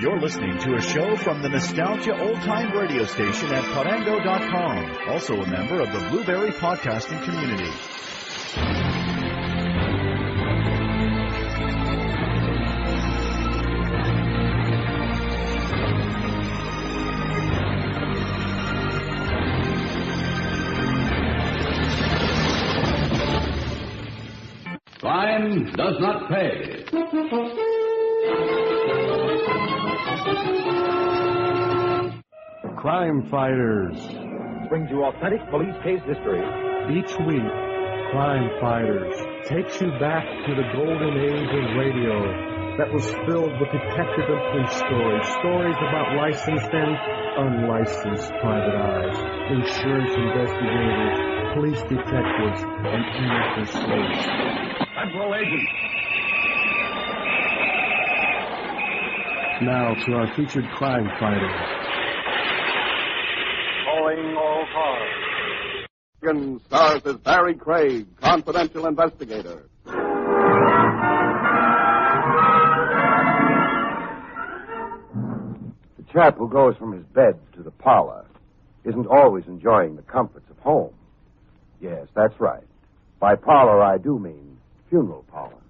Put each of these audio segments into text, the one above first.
You're listening to a show from the Nostalgia Old Time radio station at Parango.com, also a member of the Blueberry Podcasting Community. Crime does not pay. Crime Fighters brings you authentic police case history. Each week, Crime Fighters takes you back to the golden age of radio that was filled with detective and police stories. Stories about licensed and unlicensed private eyes, insurance investigators, police detectives, and amateur sleuths. Federal agents. Now to our featured Crime Fighter. Calling all cars. Stars as Barrie Craig, confidential investigator. The chap who goes from his bed to the parlor isn't always enjoying the comforts of home. Yes, that's right. By parlor, I do mean funeral parlor.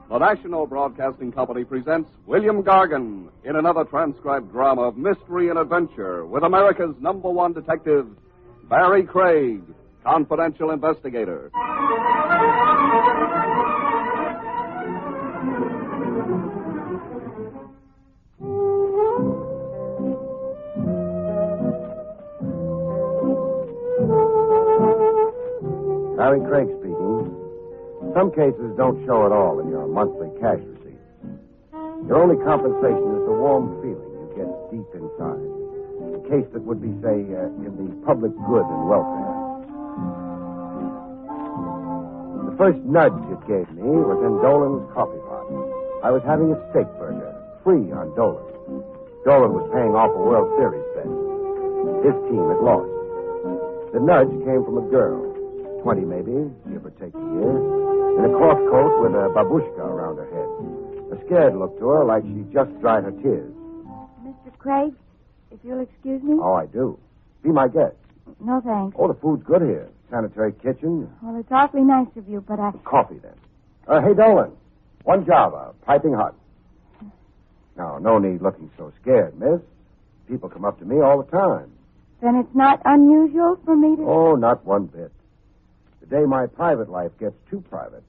The National Broadcasting Company presents William Gargan in another transcribed drama of mystery and adventure with America's #1 detective, Barrie Craig, confidential investigator. Barrie Craig speaking. Some cases don't show at all in your monthly cash receipt. Your only compensation is the warm feeling you get deep inside. A case that would be, say, in the public good and welfare. The first nudge it gave me was in Dolan's coffee pot. I was having a steak burger, free on Dolan. Dolan was paying off a World Series bet. His team had lost. The nudge came from a girl, 20 maybe, give or take a year, in a cloth coat with a babushka around her head. A scared look to her, like she just dried her tears. Mr. Craig, if you'll excuse me. Oh, I do. Be my guest. No, thanks. Oh, the food's good here. Sanitary kitchen. Well, it's awfully nice of you, but I... Coffee, then. Hey, Dolan. One Java, piping hot. Now, no need looking so scared, miss. People come up to me all the time. Then it's not unusual for me to... Oh, not one bit. The day my private life gets too private,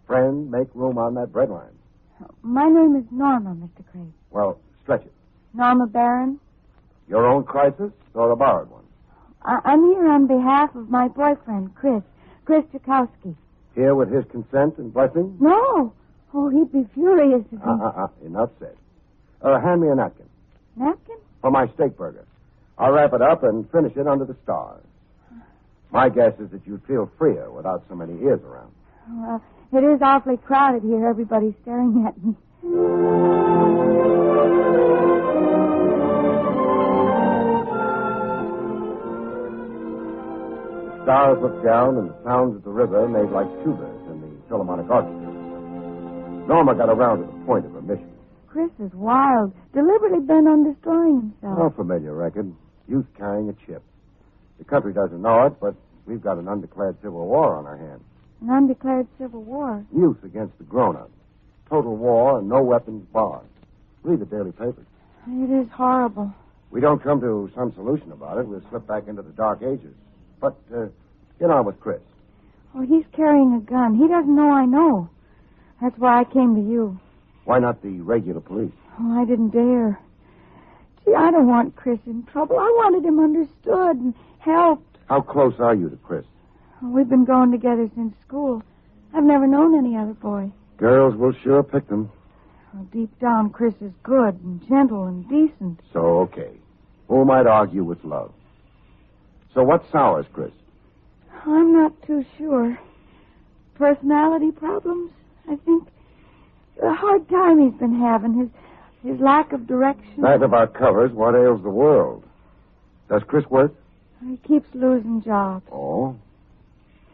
friend, make room on that breadline. My name is Norma, Mr. Craig. Well, stretch it. Norma Barron. Your own crisis or a borrowed one? I'm here on behalf of my boyfriend, Chris Chakowski. Here with his consent and blessing? No. Oh, he'd be furious if he... Enough said. Hand me a napkin. Napkin? For my steak burger. I'll wrap it up and finish it under the stars. My guess is that you'd feel freer without so many ears around. Well, it is awfully crowded here. Everybody's staring at me. The stars looked down, and the sounds of the river made like tubas in the Philharmonic Orchestra. Norma got around to the point of her mission. Chris is wild, deliberately bent on destroying himself. Oh, familiar record. Youth carrying a chip. The country doesn't know it, but we've got an undeclared civil war on our hands. An undeclared civil war? Youth against the grown-ups. Total war and no weapons barred. Read the daily papers. It is horrible. We don't come to some solution about it, we'll slip back into the dark ages. But, get on with Chris. Oh, he's carrying a gun. He doesn't know I know. That's why I came to you. Why not the regular police? Oh, I didn't dare. Gee, I don't want Chris in trouble. I wanted him understood and helped. How close are you to Chris? Oh, we've been going together since school. I've never known any other boy. Girls will sure pick them. Well, deep down, Chris is good and gentle and decent. So, okay. Who might argue with love? So what sours Chris? I'm not too sure. Personality problems, I think. The hard time he's been having, his lack of direction. Back of our covers, what ails the world? Does Chris work? He keeps losing jobs. Oh?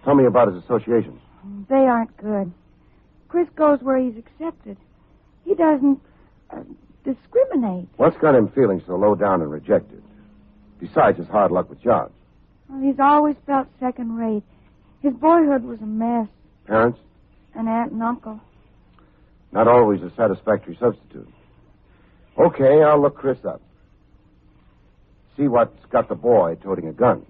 Tell me about his associations. They aren't good. Chris goes where he's accepted. He doesn't discriminate. What's got him feeling so low down and rejected? Besides his hard luck with jobs. Well, he's always felt second rate. His boyhood was a mess. Parents? An aunt and uncle. Not always a satisfactory substitute. Okay, I'll look Chris up. See what's got the boy toting a gun.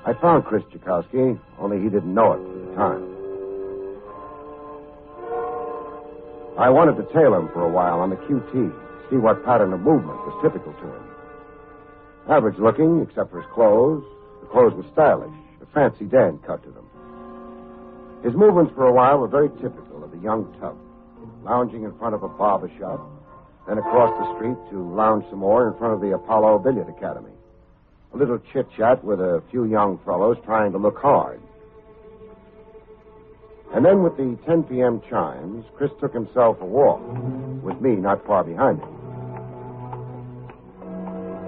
I found Chris Tchaikovsky, only he didn't know it at the time. I wanted to tail him for a while on the QT, see what pattern of movement was typical to him. Average looking, except for his clothes. The clothes were stylish, a fancy Dan cut to them. His movements for a while were very typical of a young tough, lounging in front of a barber shop, then across the street to lounge some more in front of the Apollo Billiard Academy. A little chit-chat with a few young fellows trying to look hard. And then with the 10 p.m. chimes, Chris took himself a walk, with me not far behind him.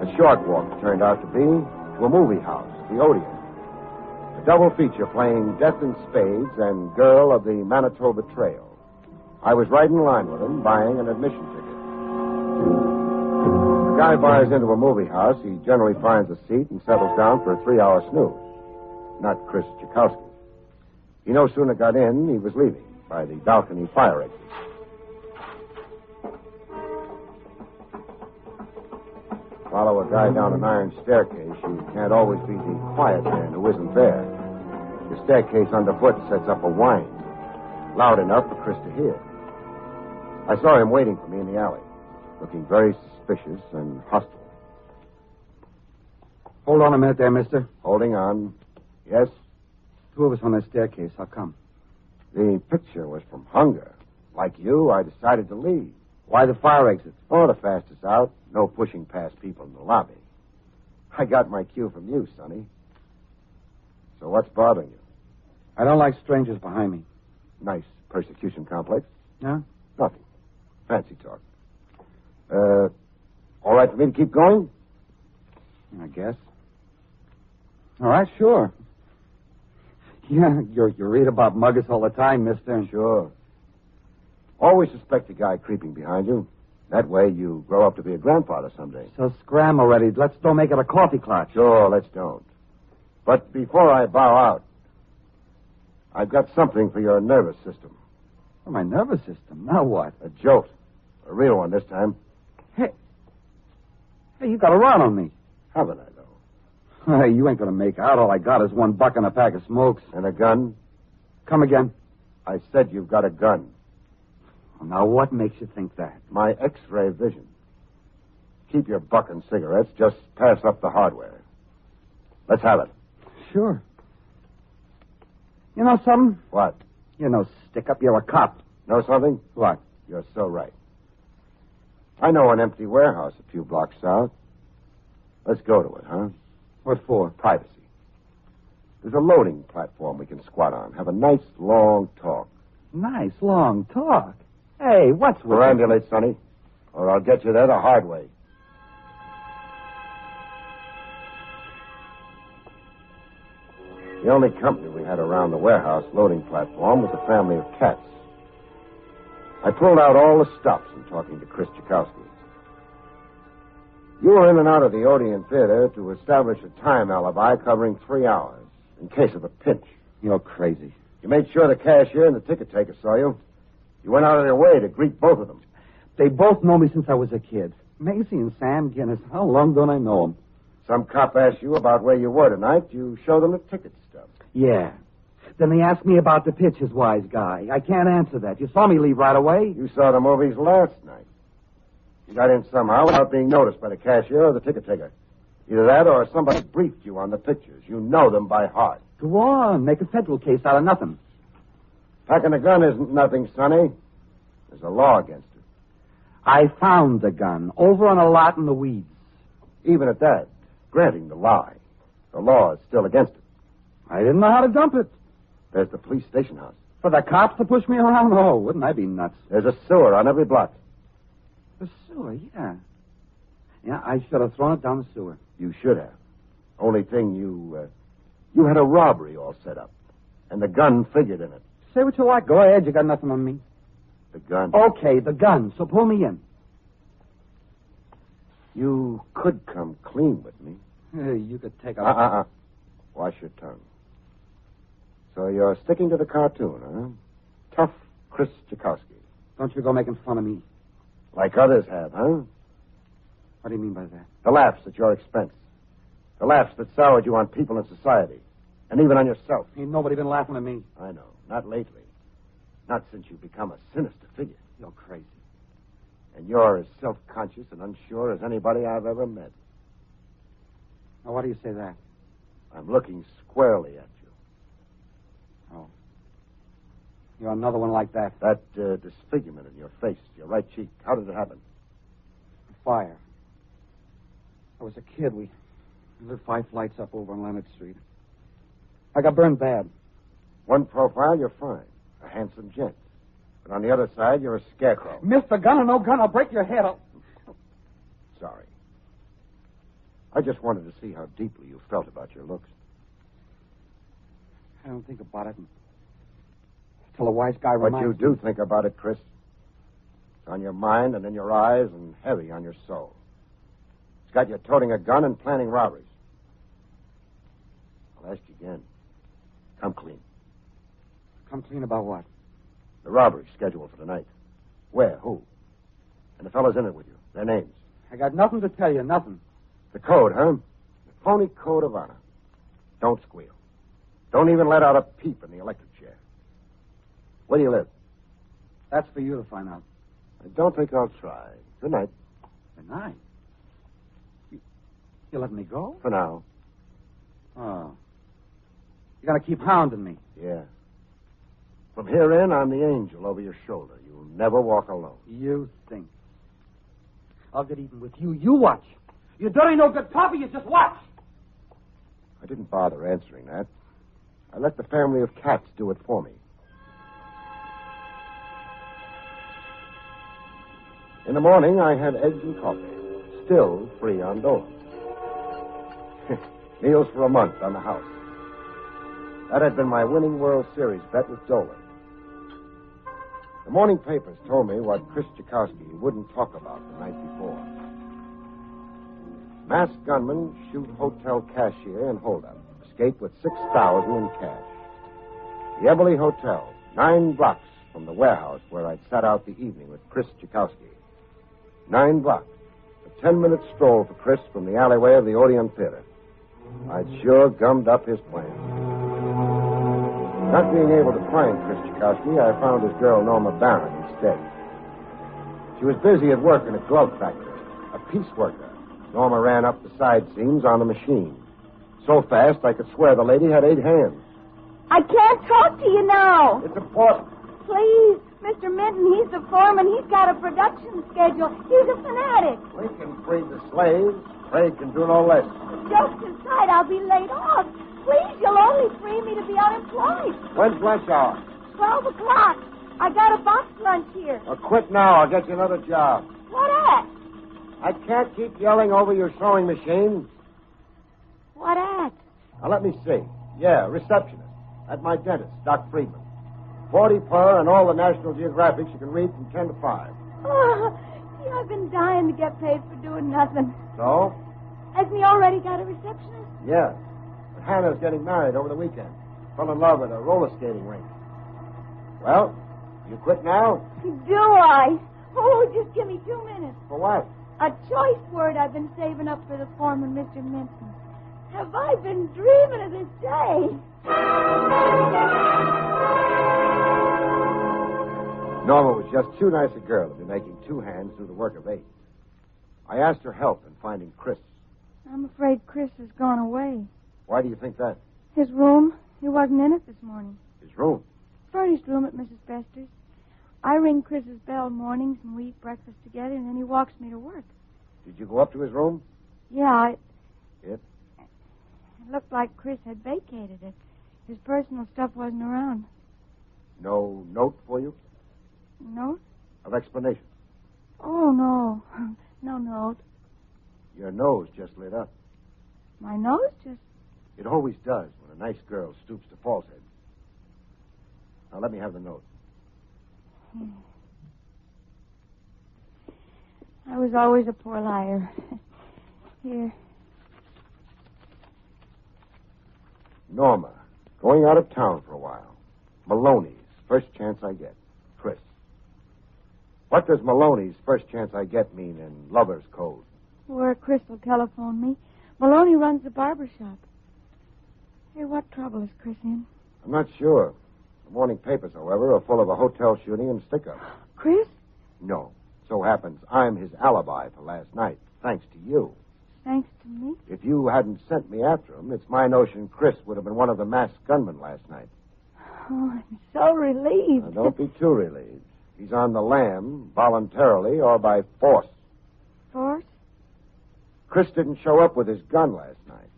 A short walk it turned out to be to a movie house, the Odeon. A double feature playing Death in Spades and Girl of the Manitoba Trail. I was right in line with him, buying an admission ticket. The guy buys into a movie house, he generally finds a seat and settles down for a 3-hour snooze. Not Chris Tchaikovsky. He no sooner got in, he was leaving by the balcony fire exit. Follow a guy down an iron staircase, you can't always be the quiet man who isn't there. The staircase underfoot sets up a whine, loud enough for Chris to hear. I saw him waiting for me in the alley, looking very suspicious and hostile. Hold on a minute there, mister. Holding on. Yes? 2 of us on the staircase. How come? The picture was from hunger. Like you, I decided to leave. Why the fire exit? Oh, the fastest out. No pushing past people in the lobby. I got my cue from you, Sonny. So what's bothering you? I don't like strangers behind me. Nice persecution complex? No? Nothing. Fancy talk. All right for me to keep going? I guess. All right, sure. Yeah, you read about muggers all the time, mister. Sure. Always suspect a guy creeping behind you. That way you grow up to be a grandfather someday. So scram already. Let's don't make it a coffee clutch. Sure, let's don't. But before I bow out, I've got something for your nervous system. For my nervous system? Now what? A jolt. A real one this time. Hey, you got a run on me. Haven't I, though? Hey, you ain't going to make out. All I got is $1 and a pack of smokes. And a gun? Come again. I said you've got a gun. Well, now, what makes you think that? My X-ray vision. Keep your buck and cigarettes. Just pass up the hardware. Let's have it. Sure. You know something? What? You know, stick up, you're a cop. Know something? What? You're so right. I know an empty warehouse a few blocks south. Let's go to it, huh? What for? Privacy. There's a loading platform we can squat on. Have a nice, long talk. Nice, long talk. Hey, what's with Perambulate, Sonny, or I'll get you there the hard way. The only company we had around the warehouse loading platform was a family of cats. I pulled out all the stops in talking to Chris Tchaikovsky. You were in and out of the Odeon Theater to establish a time alibi covering 3 hours, in case of a pinch. You're crazy. You made sure the cashier and the ticket taker saw you. You went out of their way to greet both of them. They both know me since I was a kid. Maisie and Sam Guinness. How long don't I know them? Some cop asked you about where you were tonight. You showed them the ticket stub. Yeah. Then they asked me about the pitches, wise guy. I can't answer that. You saw me leave right away. You saw the movies last night. You got in somehow without being noticed by the cashier or the ticket taker. Either that or somebody briefed you on the pictures. You know them by heart. Go on. Make a federal case out of nothing. Packing a gun isn't nothing, Sonny. There's a law against it. I found the gun over on a lot in the weeds. Even at that, granting the lie, the law is still against it. I didn't know how to dump it. There's the police station house. For the cops to push me around? Oh, wouldn't I be nuts? There's a sewer on every block. The sewer, yeah. Yeah, I should have thrown it down the sewer. You should have. Only thing, you had a robbery all set up. And the gun figured in it. Say what you like. Go ahead. You got nothing on me. The gun? Okay, the gun. So pull me in. You could come clean with me. Hey, you could take a... Wash your tongue. So you're sticking to the cartoon, huh? Tough Chris Tchaikovsky. Don't you go making fun of me. Like others have, huh? What do you mean by that? The laughs at your expense. The laughs that soured you on people in society. And even on yourself. Ain't nobody been laughing at me. I know. Not lately. Not since you've become a sinister figure. You're crazy. And you're as self-conscious and unsure as anybody I've ever met. Now, why do you say that? I'm looking squarely at you. Oh. You're another one like that. That disfigurement in your face, your right cheek. How did it happen? Fire. I was a kid. We lived 5 flights up over on Leonard Street. I got burned bad. One profile, you're fine. A handsome gent. But on the other side, you're a scarecrow. Mr. Gun or no gun, I'll break your head. Sorry. I just wanted to see how deeply you felt about your looks. I don't think about it until a wise guy But reminds you me. do think about it, Chris. It's on your mind and in your eyes and heavy on your soul. It's got you toting a gun and planning robberies. I'll ask you again. Come clean. Come clean about what? The robbery scheduled for tonight. Where? Who? And the fellas in it with you. Their names. I got nothing to tell you, nothing. The code, huh? The phony code of honor. Don't squeal. Don't even let out a peep in the electric chair. Where do you live? That's for you to find out. I don't think I'll try. Good night. Good night. You let me go? For now. Oh. You're going to keep hounding me. Yeah. From here in, I'm the angel over your shoulder. You'll never walk alone. You think. I'll get even with you. You watch. You dirty no good puppy. You just watch. I didn't bother answering that. I let the family of cats do it for me. In the morning, I had eggs and coffee. Still free on Dolan. Meals for a month on the house. That had been my winning World Series bet with Dolan. The morning papers told me what Chris Tchaikovsky wouldn't talk about the night before. Masked gunman shoot hotel cashier in holdup. Escape with $6,000 in cash. The Everly Hotel, 9 blocks from the warehouse where I'd sat out the evening with Chris Tchaikovsky. 9 blocks. A 10-minute stroll for Chris from the alleyway of the Odeon Theater. I'd sure gummed up his plan. Not being able to find Chris Tchaikovsky, I found his girl Norma Barron instead. She was busy at work in a glove factory, a pieceworker. Norma ran up the side seams on the machine. So fast, I could swear the lady had 8 hands. I can't talk to you now. It's important. Please, Mr. Minton, he's the foreman. He's got a production schedule. He's a fanatic. Lincoln freed the slaves. Craig can do no less. Jokes aside, I'll be laid off. Please, you'll only free me to be unemployed. When's lunch hour? 12 o'clock. I got a box lunch here. Well, quit now. I'll get you another job. What at? I can't keep yelling over your sewing machine. What at? Now, let me see. Yeah, receptionist. At my dentist, Doc Friedman. 40 per and all the National Geographics you can read from 10 to 5. Oh, see, I've been dying to get paid for doing nothing. So? Has me already got a receptionist? Yeah. But Hannah's getting married over the weekend. Fell in love at a roller skating rink. Well, you quit now? Do I? Oh, just give me 2 minutes. For what? A choice word I've been saving up for the foreman, Mr. Minton. Have I been dreaming of this day? Norma was just too nice a girl to be making 2 hands do the work of 8. I asked her help in finding Chris. I'm afraid Chris has gone away. Why do you think that? His room, he wasn't in it this morning. His room. Furnished room at Mrs. Bester's. I ring Chris's bell mornings and we eat breakfast together and then he walks me to work. Did you go up to his room? Yeah, It? It looked like Chris had vacated it. His personal stuff wasn't around. No note for you? Note? Of explanation? Oh, no. No note. Your nose just lit up. My nose just... It always does when a nice girl stoops to falsehood. Now, let me have the note. I was always a poor liar. Here. Norma, going out of town for a while. Maloney's, first chance I get. Chris. What does Maloney's first chance I get mean in lover's code? Where Chris will telephone me. Maloney runs the barber shop. Hey, what trouble is Chris in? I'm not sure. The morning papers, however, are full of a hotel shooting and stick-ups. Chris? No. So happens I'm his alibi for last night, thanks to you. Thanks to me? If you hadn't sent me after him, it's my notion Chris would have been one of the masked gunmen last night. Oh, I'm so relieved. Now, don't be too relieved. He's on the lam, voluntarily or by force. Force? Chris didn't show up with his gun last night.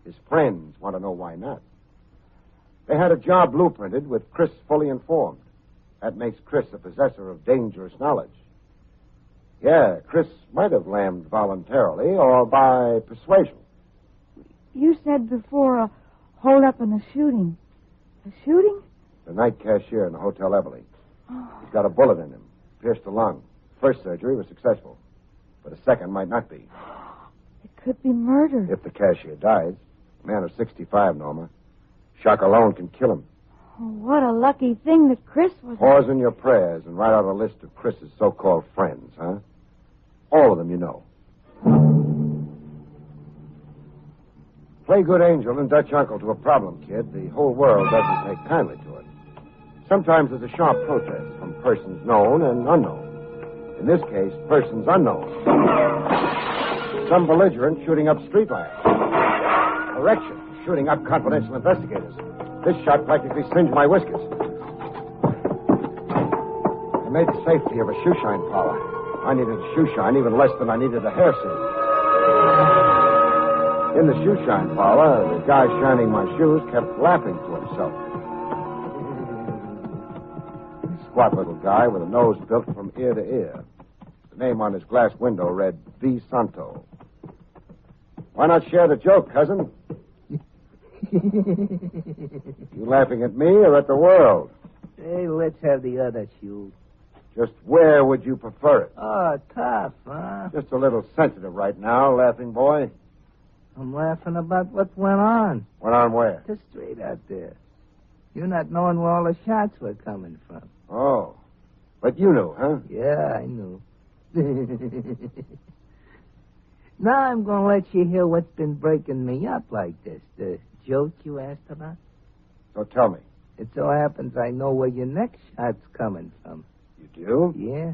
His friends want to know why not. They had a job blueprinted with Chris fully informed. That makes Chris a possessor of dangerous knowledge. Yeah, Chris might have lammed voluntarily or by persuasion. You said before a hold-up and a shooting. A shooting? The night cashier in the Hotel Everly. Oh. He's got a bullet in him, pierced the lung. First surgery was successful, but a second might not be. It could be murder. If the cashier dies, a man of 65, Norma. Shock alone can kill him. Oh, what a lucky thing that Chris was... Pause in your prayers and write out a list of Chris's so-called friends, huh? All of them you know. Play good angel and Dutch uncle to a problem, kid. The whole world doesn't take kindly to it. Sometimes there's a sharp protest from persons known and unknown. In this case, persons unknown. Some belligerent shooting up street lamps. Correction, shooting up confidential investigators. This shot practically singed my whiskers. I made the safety of a shoe shine parlor. I needed a shoe shine even less than I needed a hair suit. In the shoe shine parlor, the guy shining my shoes kept laughing to himself. Squat little guy with a nose built from ear to ear. The name on his glass window read V. Santo. Why not share the joke, cousin? You laughing at me or at the world? Hey, let's have the other shoe. Just where would you prefer it? Oh, tough, huh? Just a little sensitive right now, laughing boy. I'm laughing about what went on. Went on where? The street out there. You not knowing where all the shots were coming from. Oh. But you knew, huh? Yeah, I knew. Now I'm going to let you hear what's been breaking me up like this. The joke you asked about? So tell me. It so happens I know where your next shot's coming from. You do? Yeah.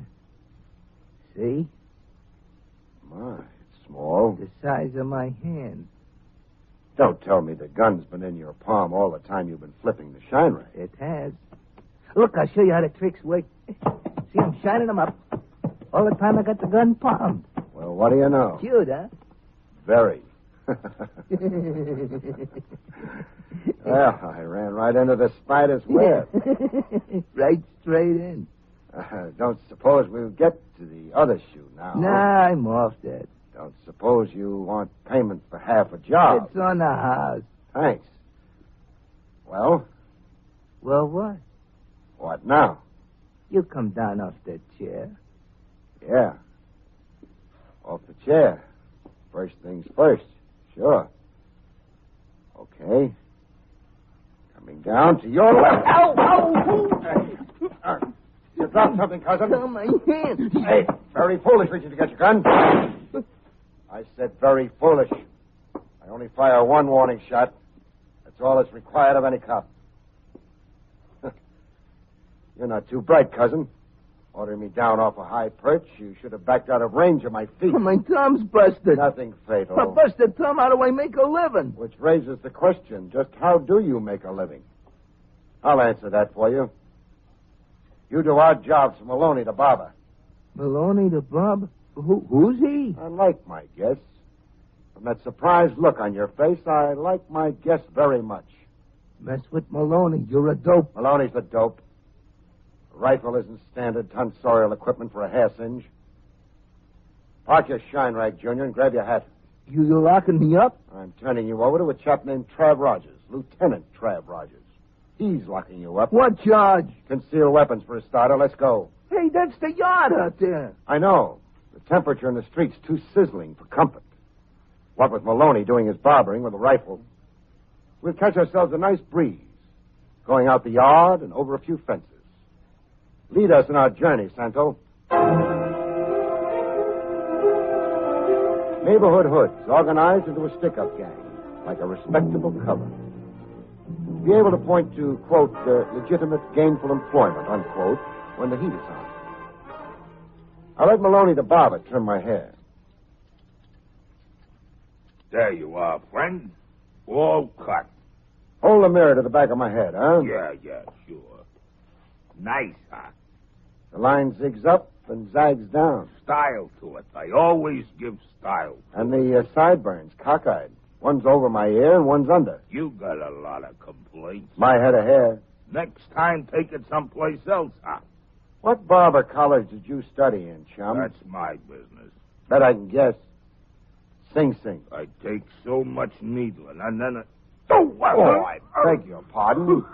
See? My, it's small. The size of my hand. Don't tell me the gun's been in your palm all the time you've been flipping the shine ray. It has. Look, I'll show you how the tricks work. See, I'm shining them up. All the time I got the gun palmed. Well, what do you know? Cute, huh? Very. Well, I ran right into the spider's web. Right straight in. Don't suppose we'll get to the other shoe now. Nah, I'm off that. Don't suppose you want payment for half a job. It's on the house. Thanks. Well? Well, what? What now? You come down off that chair. Yeah. Off the chair. First things first. Sure. Okay. Coming down to your left. Ow! Ow! You dropped something, cousin. Oh, my hand. Hey, very foolish reaching to get your gun. I said very foolish. I only fire one warning shot. That's all that's required of any cop. You're not too bright, cousin. Ordering me down off a high perch, you should have backed out of range of my feet. Oh, my thumb's busted. Nothing fatal. A busted thumb, how do I make a living? Which raises the question, just how do you make a living? I'll answer that for you. You do odd jobs from Maloney to Barber. Maloney to Bob? Who's he? I like my guess. From that surprised look on your face, I like my guess very much. Mess with Maloney. You're a dope. Maloney's the dope. A rifle isn't standard tonsorial equipment for a hair singe. Park your shine rag, Junior, and grab your hat. You locking me up? I'm turning you over to a chap named Trav Rogers, Lieutenant Trav Rogers. He's locking you up. What charge? Concealed weapons for a starter. Let's go. Hey, that's the yard out there. I know. The temperature in the street's too sizzling for comfort. What with Maloney doing his barbering with a rifle, we'll catch ourselves a nice breeze, going out the yard and over a few fences. Lead us in our journey, Santo. Neighborhood hoods organized into a stick-up gang, like a respectable cover. Be able to point to, quote, legitimate gainful employment, unquote, when the heat is on. I let Maloney the barber trim my hair. There you are, friend. All cut. Hold the mirror to the back of my head, huh? Yeah, sure. Nice, huh? The line zigs up and zags down. Style to it. I always give style. And the sideburns, cockeyed. One's over my ear and one's under. You got a lot of complaints. My head of hair. Next time, take it someplace else, huh? What barber college did you study in, chum? That's my business. Bet I can guess. Sing Sing. I take so much needling, and then... I beg your pardon.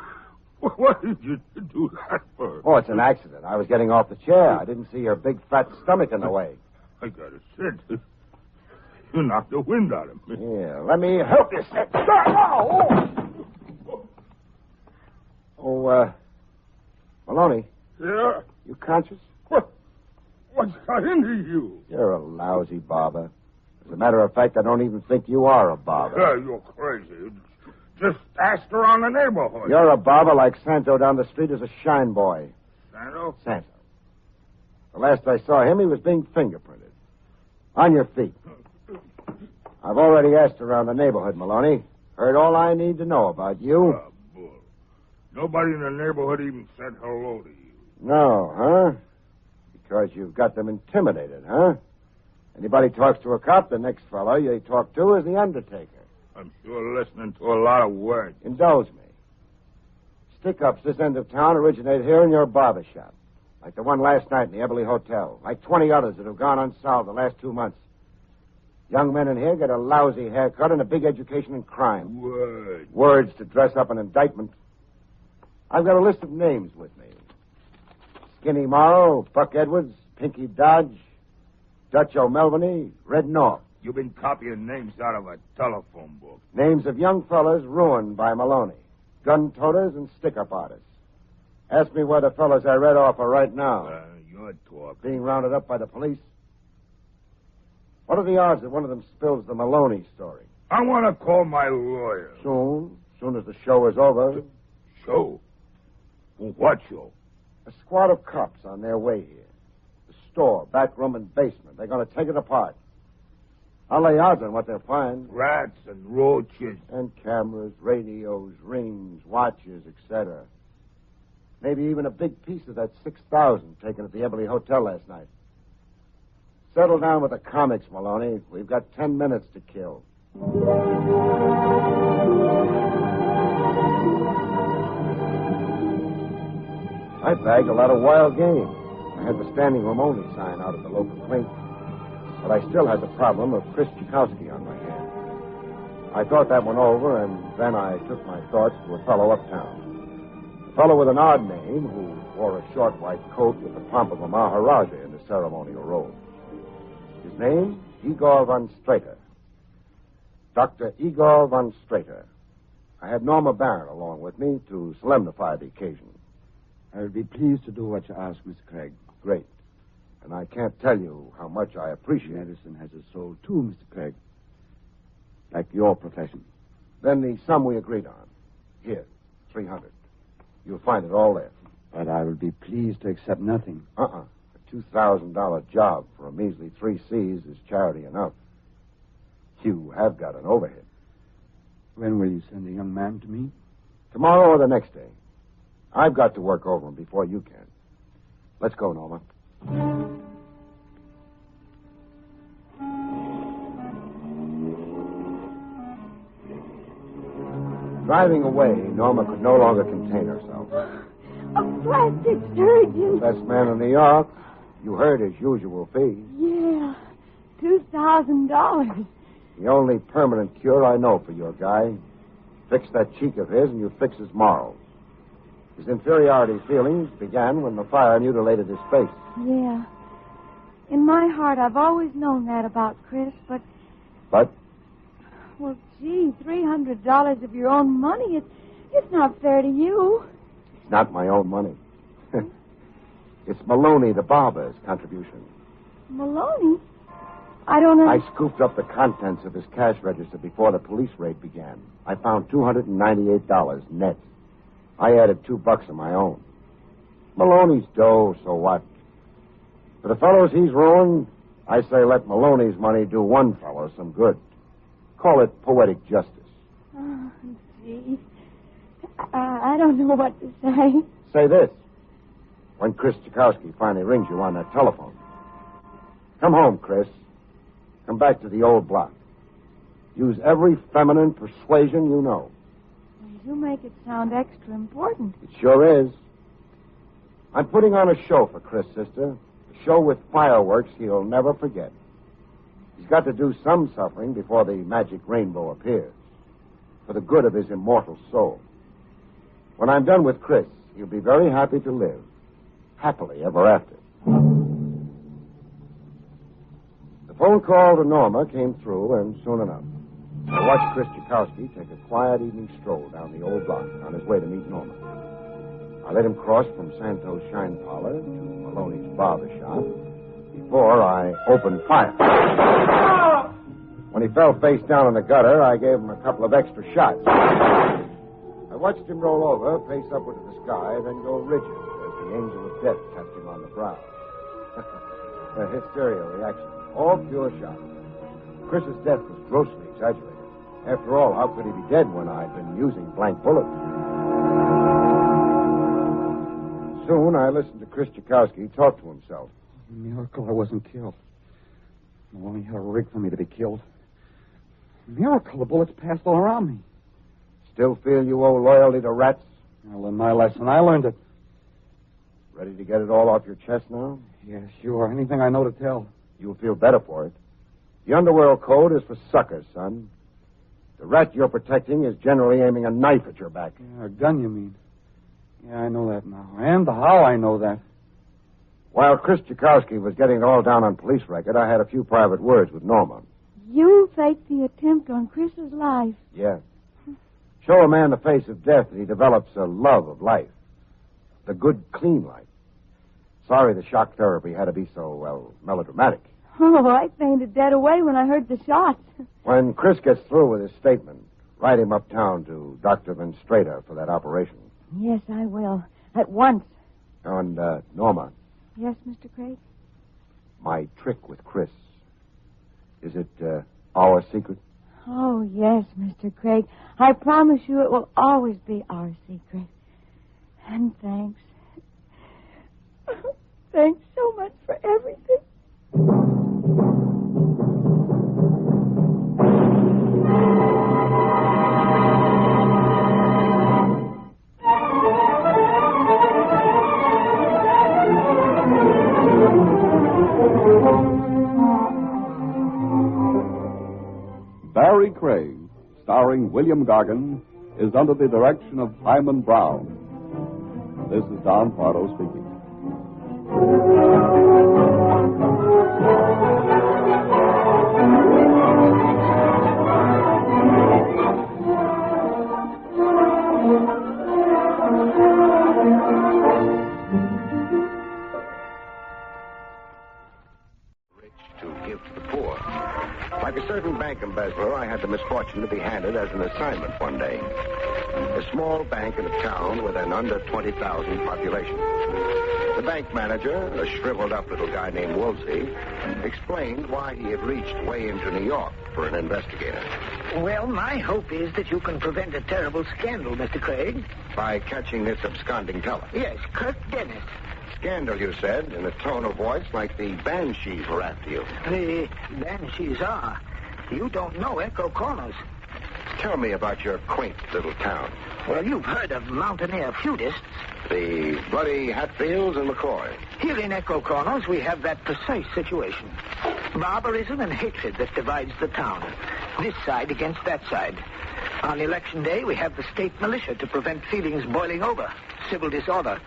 What did you do that for? Oh, it's an accident. I was getting off the chair. I didn't see your big fat stomach in the way. I gotta sit. You knocked the wind out of me. Yeah, let me help you sit. Maloney. Yeah? You conscious? What's got into you? You're a lousy barber. As a matter of fact, I don't even think you are a barber. Yeah, you're crazy. Just asked around the neighborhood. You're a barber like Santo down the street is a shine boy. Santo? Santo. The last I saw him, he was being fingerprinted. On your feet. I've already asked around the neighborhood, Maloney. Heard all I need to know about you. Oh, bull. Nobody in the neighborhood even said hello to you. No, huh? Because you've got them intimidated, huh? Anybody talks to a cop, the next fellow you talk to is the Undertaker. I'm sure listening to a lot of words. Indulge me. Stick-ups this end of town originate here in your barber shop. Like the one last night in the Eberly Hotel. Like 20 others that have gone unsolved the last 2 months. Young men in here get a lousy haircut and a big education in crime. Words. Words to dress up an indictment. I've got a list of names with me. Skinny Morrow, Buck Edwards, Pinky Dodge, Dutch O'Melveny, Red North. You've been copying names out of a telephone book. Names of young fellas ruined by Maloney. Gun-toters and stick-up artists. Ask me where the fellas I read off are right now. You're talking. Being rounded up by the police. What are the odds that one of them spills the Maloney story? I want to call my lawyer. Soon as the show is over. Show? What show? A squad of cops on their way here. The store, back room, and basement. They're going to take it apart. I'll lay odds on what they'll find. Rats and roaches. And cameras, radios, rings, watches, etc. Maybe even a big piece of that $6,000 taken at the Eberly Hotel last night. Settle down with the comics, Maloney. We've got 10 minutes to kill. I bagged a lot of wild game. I had the standing room only sign out at the local clink. But I still had the problem of Chris Chikowski on my hands. I thought that one over, and then I took my thoughts to a fellow uptown. A fellow with an odd name who wore a short white coat with the pomp of a Maharaja in the ceremonial robe. His name, Igor von Strater. Dr. Igor von Strater. I had Norma Barron along with me to solemnify the occasion. I would be pleased to do what you ask, Mr. Craig. Great. And I can't tell you how much I appreciate it. Medicine has a soul, too, Mr. Craig. Like your profession. Then the sum we agreed on. Here, $300. You'll find it all there. But I will be pleased to accept nothing. A $2,000 job for a measly 3 C's is charity enough. You have got an overhead. When will you send the young man to me? Tomorrow or the next day. I've got to work over him before you can. Let's go, Norma. Driving away, Norma could no longer contain herself. A plastic surgeon. Best man in New York. You heard his usual fee. Yeah, $2,000. The only permanent cure I know for your guy. Fix that cheek of his and you fix his morals. His inferiority feelings began when the fire mutilated his face. Yeah. In my heart, I've always known that about Chris, but... But? Well, gee, $300 of your own money, it's not fair to you. It's not my own money. It's Maloney the barber's contribution. Maloney? I don't know. I scooped up the contents of his cash register before the police raid began. I found $298 net. I added $2 of my own. Maloney's dough, so what? For the fellows he's ruined, I say let Maloney's money do one fellow some good. Call it poetic justice. Oh, gee. I don't know what to say. Say this. When Chris Tchaikovsky finally rings you on that telephone. Come home, Chris. Come back to the old block. Use every feminine persuasion you know. You make it sound extra important. It sure is. I'm putting on a show for Chris, sister. A show with fireworks he'll never forget. He's got to do some suffering before the magic rainbow appears. For the good of his immortal soul. When I'm done with Chris, he'll be very happy to live. Happily ever after. The phone call to Norma came through, and soon enough. I watched Chris Tchaikovsky take a quiet evening stroll down the old block on his way to meet Norma. I let him cross from Santos' Shine Parlor to Maloney's barber shop before I opened fire. When he fell face down in the gutter, I gave him a couple of extra shots. I watched him roll over, pace upward to the sky, then go rigid as the angel of death tapped him on the brow. A hysteria reaction. All pure shock. Chris's death was grossly exaggerated. After all, how could he be dead when I'd been using blank bullets? Soon I listened to Chris Tchaikovsky talk to himself. Miracle I wasn't killed. Maloney had a rig for me to be killed. Miracle the bullets passed all around me. Still feel you owe loyalty to rats? I learned my lesson. I learned it. Ready to get it all off your chest now? Yeah, sure. Anything I know to tell. You'll feel better for it. The underworld code is for suckers, son. The rat you're protecting is generally aiming a knife at your back. Yeah, a gun, you mean? Yeah, I know that now. And how I know that. While Chris Tchaikovsky was getting it all down on police record, I had a few private words with Norma. You faked the attempt on Chris's life. Yeah. Show a man the face of death and he develops a love of life. The good, clean life. Sorry the shock therapy had to be so, well, melodramatic. Oh, I fainted dead away when I heard the shots. When Chris gets through with his statement, ride him uptown to Dr. Van Strater for that operation. Yes, I will. At once. And, Norma. Yes, Mr. Craig? My trick with Chris. Is it, our secret? Oh, yes, Mr. Craig. I promise you it will always be our secret. And thanks. Thanks so much for everything. Barrie Craig, starring William Gargan, is under the direction of Hyman Brown. This is Don Pardo speaking. Like a certain bank embezzler, I had the misfortune to be handed as an assignment one day. A small bank in a town with an under 20,000 population. The bank manager, a shriveled-up little guy named Woolsey, explained why he had reached way into New York for an investigator. Well, my hope is that you can prevent a terrible scandal, Mr. Craig. By catching this absconding teller. Yes, Kirk Dennis. Scandal, you said, in a tone of voice like the banshees were after you. The banshees are. You don't know Echo Corners. Tell me about your quaint little town. Well, you've heard of mountaineer feudists. The bloody Hatfields and McCoys. Here in Echo Corners, we have that precise situation. Barbarism and hatred that divides the town. this side against that side. On election day, we have the state militia to prevent feelings boiling over, civil disorder.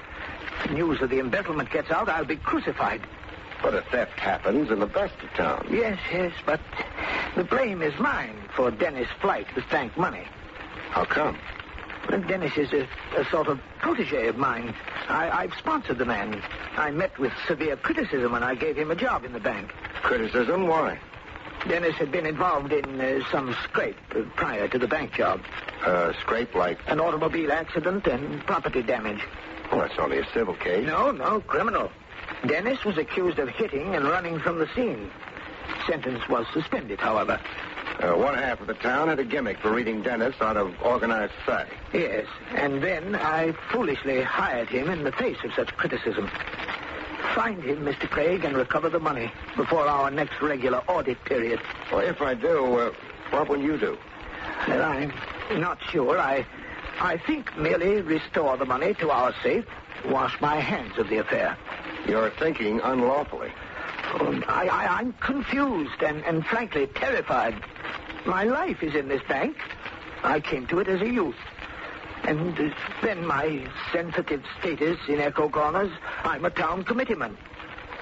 If news of the embezzlement gets out, I'll be crucified. But a theft happens in the best of towns. Yes, but the blame is mine for Dennis' flight with bank money. How come? Well, Dennis is a sort of protege of mine. I've sponsored the man. I met with severe criticism when I gave him a job in the bank. Criticism? Why? Dennis had been involved in some scrape prior to the bank job. Scrape like? An automobile accident and property damage. Well, that's only a civil case. No, criminal. Dennis was accused of hitting and running from the scene. Sentence was suspended, however. One half of the town had a gimmick for reading Dennis out of organized society. Yes, and then I foolishly hired him in the face of such criticism. Find him, Mr. Craig, and recover the money before our next regular audit period. Well, if I do, what will you do? Well, I'm not sure. I think merely restore the money to our safe, wash my hands of the affair. You're thinking unlawfully. I'm confused and frankly terrified. My life is in this bank. I came to it as a youth. And then my sensitive status in Echo Corners, I'm a town committeeman.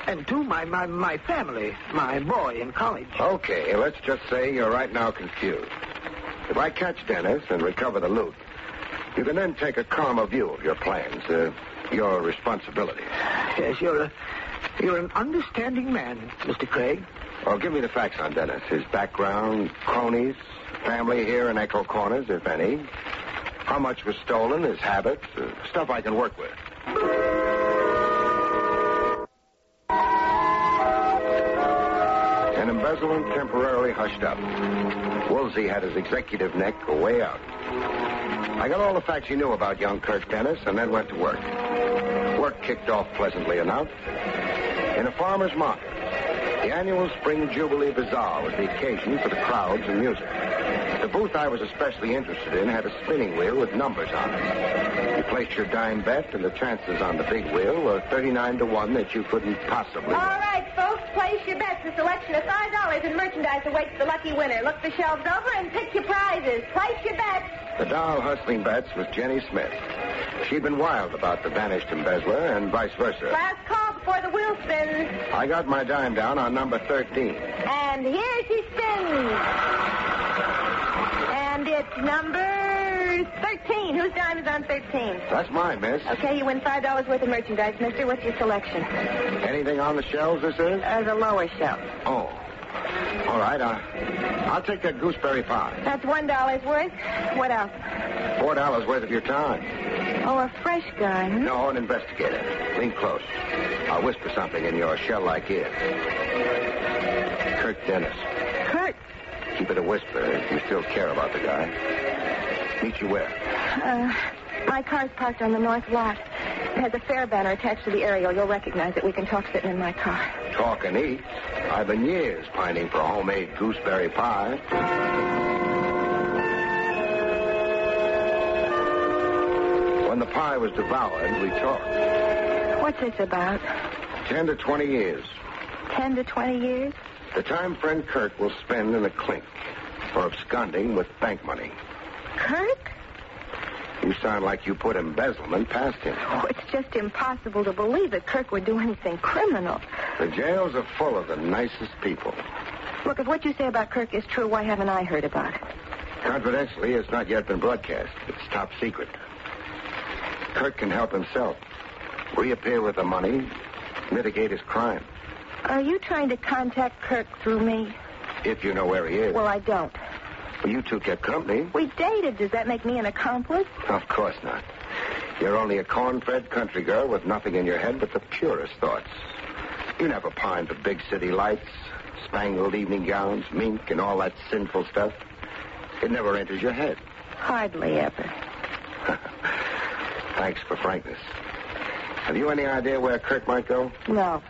And too, my family, my boy in college. Okay, let's just say you're right now confused. If I catch Dennis and recover the loot, you can then take a calmer view of your plans, your responsibilities. Yes, you're an understanding man, Mr. Craig. Well, give me the facts on Dennis. His background, cronies, family here in Echo Corners, if any. How much was stolen, his habits, stuff I can work with. An embezzlement temporarily hushed up. Woolsey had his executive neck way out. I got all the facts he knew about young Kirk Dennis and then went to work. Work kicked off pleasantly enough. In a farmer's market, the annual Spring Jubilee Bazaar was the occasion for the crowds and music. The booth I was especially interested in had a spinning wheel with numbers on it. You placed your dime bet, and the chances on the big wheel were 39-1 that you couldn't possibly. All right, folks, place your bets. A selection of $5 in merchandise awaits the lucky winner. Look the shelves over and pick your prizes. Place your bets. The doll hustling bets was Jenny Smith. She'd been wild about the vanished embezzler and vice versa. Last call before the wheel spins. I got my dime down on number 13. And here she spins. And it's number 13. Whose dime is on 13? That's mine, miss. Okay, you win $5 worth of merchandise, mister. What's your selection? Anything on the shelves, this is? The lower shelf. Oh. All right, I'll take that gooseberry pie. That's $1 worth. What else? $4 worth of your time. Oh, a fresh gun. No, an investigator. Lean close. I'll whisper something in your shell-like ear. Kirk Dennis. Kirk? Keep it a whisper if you still care about the guy. Meet you where? My car's parked on the north lot. It has a fare banner attached to the aerial. You'll recognize it. We can talk sitting in my car. Talk and eat. I've been years pining for a homemade gooseberry pie. When the pie was devoured, we talked. What's this about? 10 to 20 years. 10 to 20 years? The time friend Kirk will spend in a clink for absconding with bank money. Kirk? You sound like you put embezzlement past him. Oh, it's just impossible to believe that Kirk would do anything criminal. The jails are full of the nicest people. Look, if what you say about Kirk is true, why haven't I heard about it? Confidentially, it's not yet been broadcast. It's top secret. Kirk can help himself. Reappear with the money, mitigate his crime. Are you trying to contact Kirk through me? If you know where he is. Well, I don't. Well, you two kept company. We dated. Does that make me an accomplice? Of course not. You're only a corn-fed country girl with nothing in your head but the purest thoughts. You never pined for big city lights, spangled evening gowns, mink, and all that sinful stuff. It never enters your head. Hardly ever. Thanks for frankness. Have you any idea where Kirk might go? No.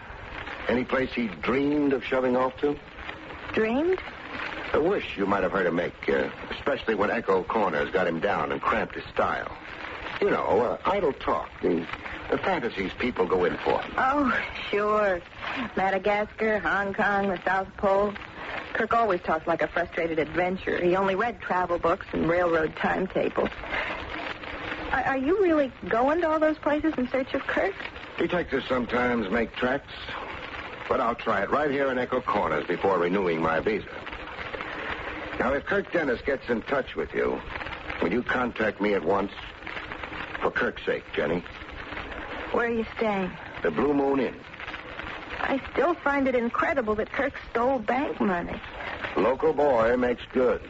Any place he dreamed of shoving off to? Dreamed? A wish you might have heard him make, especially when Echo Corners got him down and cramped his style. You know, idle talk, the fantasies people go in for. Oh, sure. Madagascar, Hong Kong, the South Pole. Kirk always talks like a frustrated adventurer. He only read travel books and railroad timetables. Are you really going to all those places in search of Kirk? Detectives sometimes make tracks, but I'll try it right here in Echo Corners before renewing my visa. Now, if Kirk Dennis gets in touch with you, will you contact me at once? For Kirk's sake, Jenny. Where are you staying? The Blue Moon Inn. I still find it incredible that Kirk stole bank money. Local boy makes good.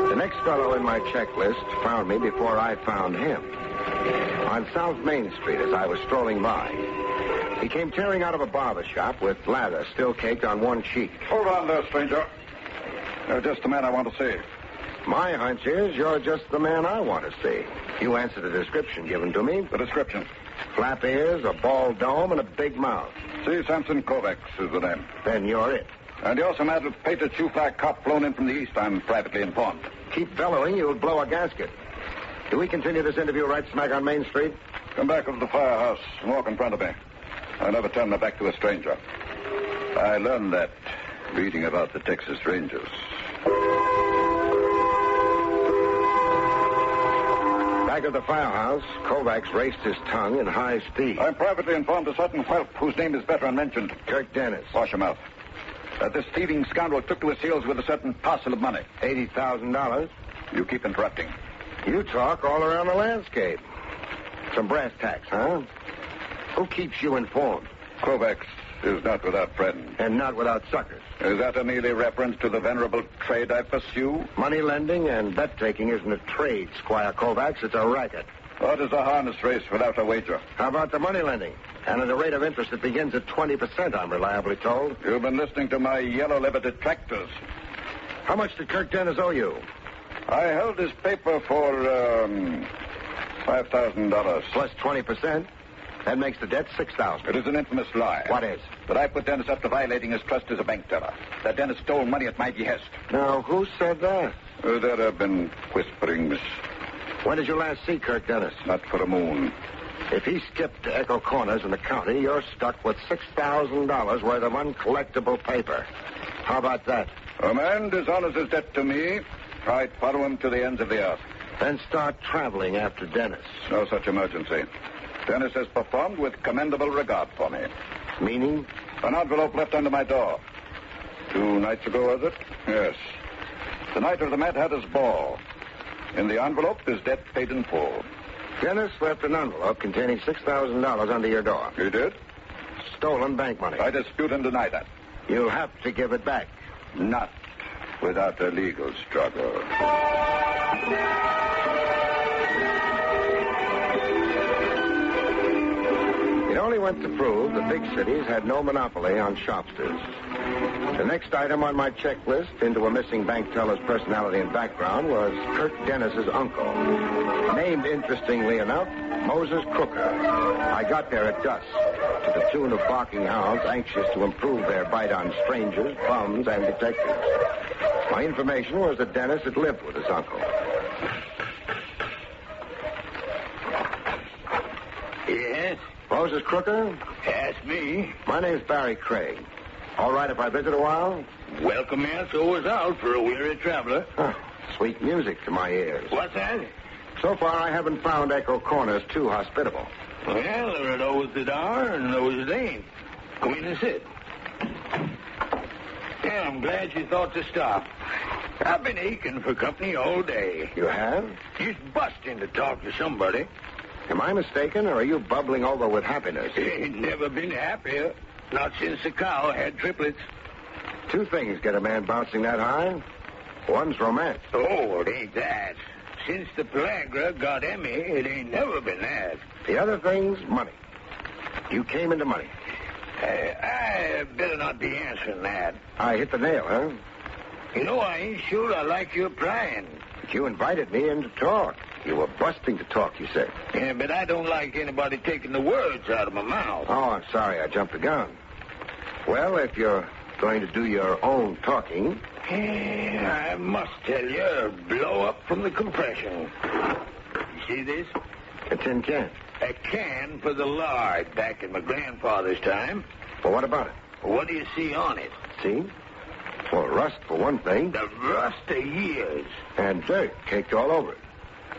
The next fellow in my checklist found me before I found him. On South Main Street as I was strolling by. He came tearing out of a barber shop with lather still caked on one cheek. Hold on there, stranger. You're just the man I want to see. My hunch is you're just the man I want to see. You answer the description given to me. The description? Flap ears, a bald dome, and a big mouth. C. Sampson Kovacs is the name. Then you're it. And you're some added painted shoe-fly cop flown in from the east, I'm privately informed. Keep bellowing, you'll blow a gasket. Do we continue this interview right smack on Main Street? Come back over to the firehouse and walk in front of me. I never turn my back to a stranger. I learned that reading about the Texas Rangers. Back at the firehouse, Kovacs raced his tongue in high speed. I'm privately informed a certain whelp whose name is better unmentioned. Kirk Dennis. Wash your mouth. That this thieving scoundrel took to his heels with a certain parcel of money. $80,000. You keep interrupting. You talk all around the landscape. Some brass tacks, huh? Who keeps you informed? Kovacs is not without friends. And not without suckers. Is that a merely reference to the venerable trade I pursue? Money lending and bet-taking isn't a trade, Squire Kovacs. It's a racket. What is a harness race without a wager? How about the money lending? And at a rate of interest that begins at 20%, I'm reliably told. You've been listening to my yellow-livered detractors. How much did Kirk Dennis owe you? I held his paper for, $5,000. Plus 20%? That makes the debt $6,000. It is an infamous lie. What is? That I put Dennis up to violating his trust as a bank teller. That Dennis stole money at my behest. Now, who said that? There have been whisperings. When did you last see Kirk Dennis? Not for a moon. If he skipped to Echo Corners in the county, you're stuck with $6,000 worth of uncollectible paper. How about that? A man dishonors his debt to me. I'd follow him to the ends of the earth. Then start traveling after Dennis. No such emergency. Dennis has performed with commendable regard for me. Meaning? An envelope left under my door. 2 nights ago, was it? Yes. The night of the Mad Hatter's ball. In the envelope is debt paid in full. Dennis left an envelope containing $6,000 under your door. He did? Stolen bank money. I dispute and deny that. You'll have to give it back. Not without a legal struggle. It only went to prove the big cities had no monopoly on shopsters. The next item on my checklist into a missing bank teller's personality and background was Kirk Dennis's uncle. Named, interestingly enough, Moses Crooker. I got there at dusk, to the tune of barking hounds anxious to improve their bite on strangers, bums, and detectives. My information was that Dennis had lived with his uncle. Yes? Moses Crooker? That's me. My name's Barrie Craig. All right if I visit a while? Welcome, man. So was out for a weary traveler. Huh. Sweet music to my ears. What's that? So far, I haven't found Echo Corners too hospitable. Well, there are those that are and those that ain't. Come in and sit. Yeah, I'm glad you thought to stop. I've been aching for company all day. You have? Just busting to talk to somebody. Am I mistaken, or are you bubbling over with happiness? Ain't never been happier. Not since the cow had triplets. 2 things get a man bouncing that high. One's romance. Oh, it ain't that. Since the Pelagra got Emmy, it ain't never been that. The other thing's money. You came into money. I better not be answering that. I hit the nail, huh? You know, I ain't sure I like your prying. But you invited me in to talk. You were busting to talk, you said. Yeah, but I don't like anybody taking the words out of my mouth. Oh, I'm sorry. I jumped the gun. Well, if you're going to do your own talking... I must tell you, blow up from the compression. You see this? A tin can. A can for the lard back in my grandfather's time. Well, what about it? What do you see on it? See? Well, rust for one thing. The rust of years. And dirt caked all over it.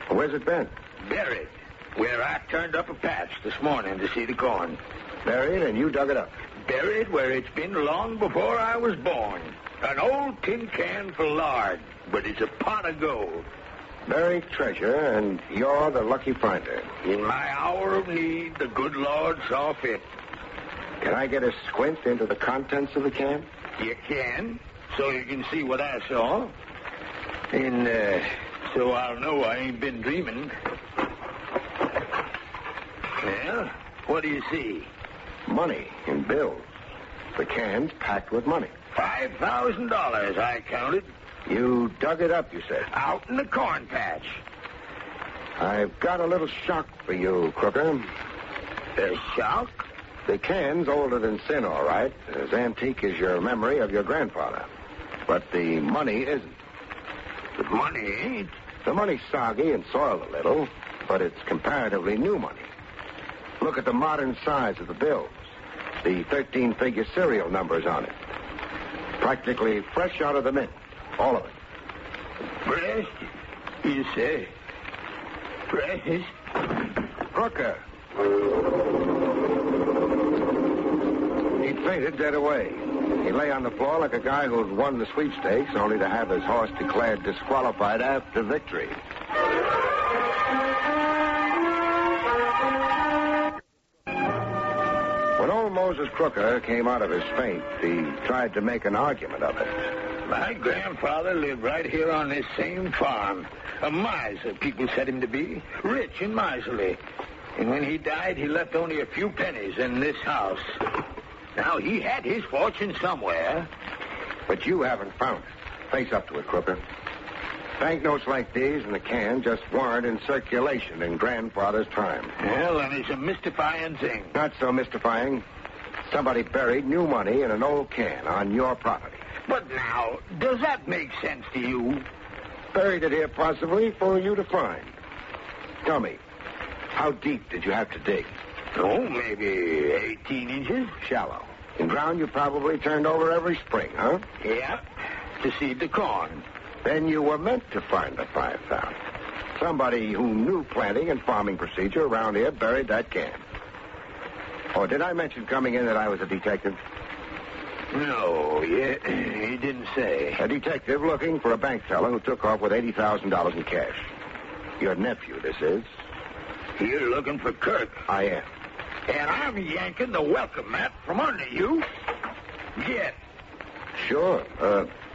Well, where's it been? Buried. Where I turned up a patch this morning to see the corn. Buried and you dug it up? Buried where it's been long before I was born. An old tin can for lard, but it's a pot of gold. Buried treasure, and you're the lucky finder. In my hour of need, the good Lord saw fit. Can I get a squint into the contents of the can? You can, so you can see what I saw. And so I'll know I ain't been dreaming. Well, what do you see? Money in bills. The can's packed with money. $5,000, I counted. You dug it up, you said? Out in the corn patch. I've got a little shock for you, Crooker. A shock? The can's older than sin, all right. As antique as your memory of your grandfather. But the money isn't. The money ain't? The money's soggy and soiled a little, but it's comparatively new money. Look at the modern size of the bills. The 13-figure serial numbers on it. Practically fresh out of the mint. All of it. Fresh? You say? Fresh? Crooker. He fainted dead away. He lay on the floor like a guy who'd won the sweepstakes, only to have his horse declared disqualified after victory. When old Moses Crooker came out of his faint, he tried to make an argument of it. My grandfather lived right here on this same farm. A miser, people said him to be. Rich and miserly. And when he died, he left only a few pennies in this house. Now, he had his fortune somewhere. But you haven't found it. Face up to it, Crooker. Banknotes like these in the can just weren't in circulation in Grandfather's time. Well, then it's a mystifying thing. Not so mystifying. Somebody buried new money in an old can on your property. But now, does that make sense to you? Buried it here possibly for you to find. Tell me, how deep did you have to dig? Oh, maybe 18 inches. Shallow. In ground you probably turned over every spring, huh? Yeah, to seed the corn. Then you were meant to find the 5,000. Somebody who knew planting and farming procedure around here buried that can. Oh, did I mention coming in that I was a detective? No, he didn't say. A detective looking for a bank teller who took off with $80,000 in cash. Your nephew, this is. You're looking for Kirk. I am. And I'm yanking the welcome mat from under you. Get. Sure.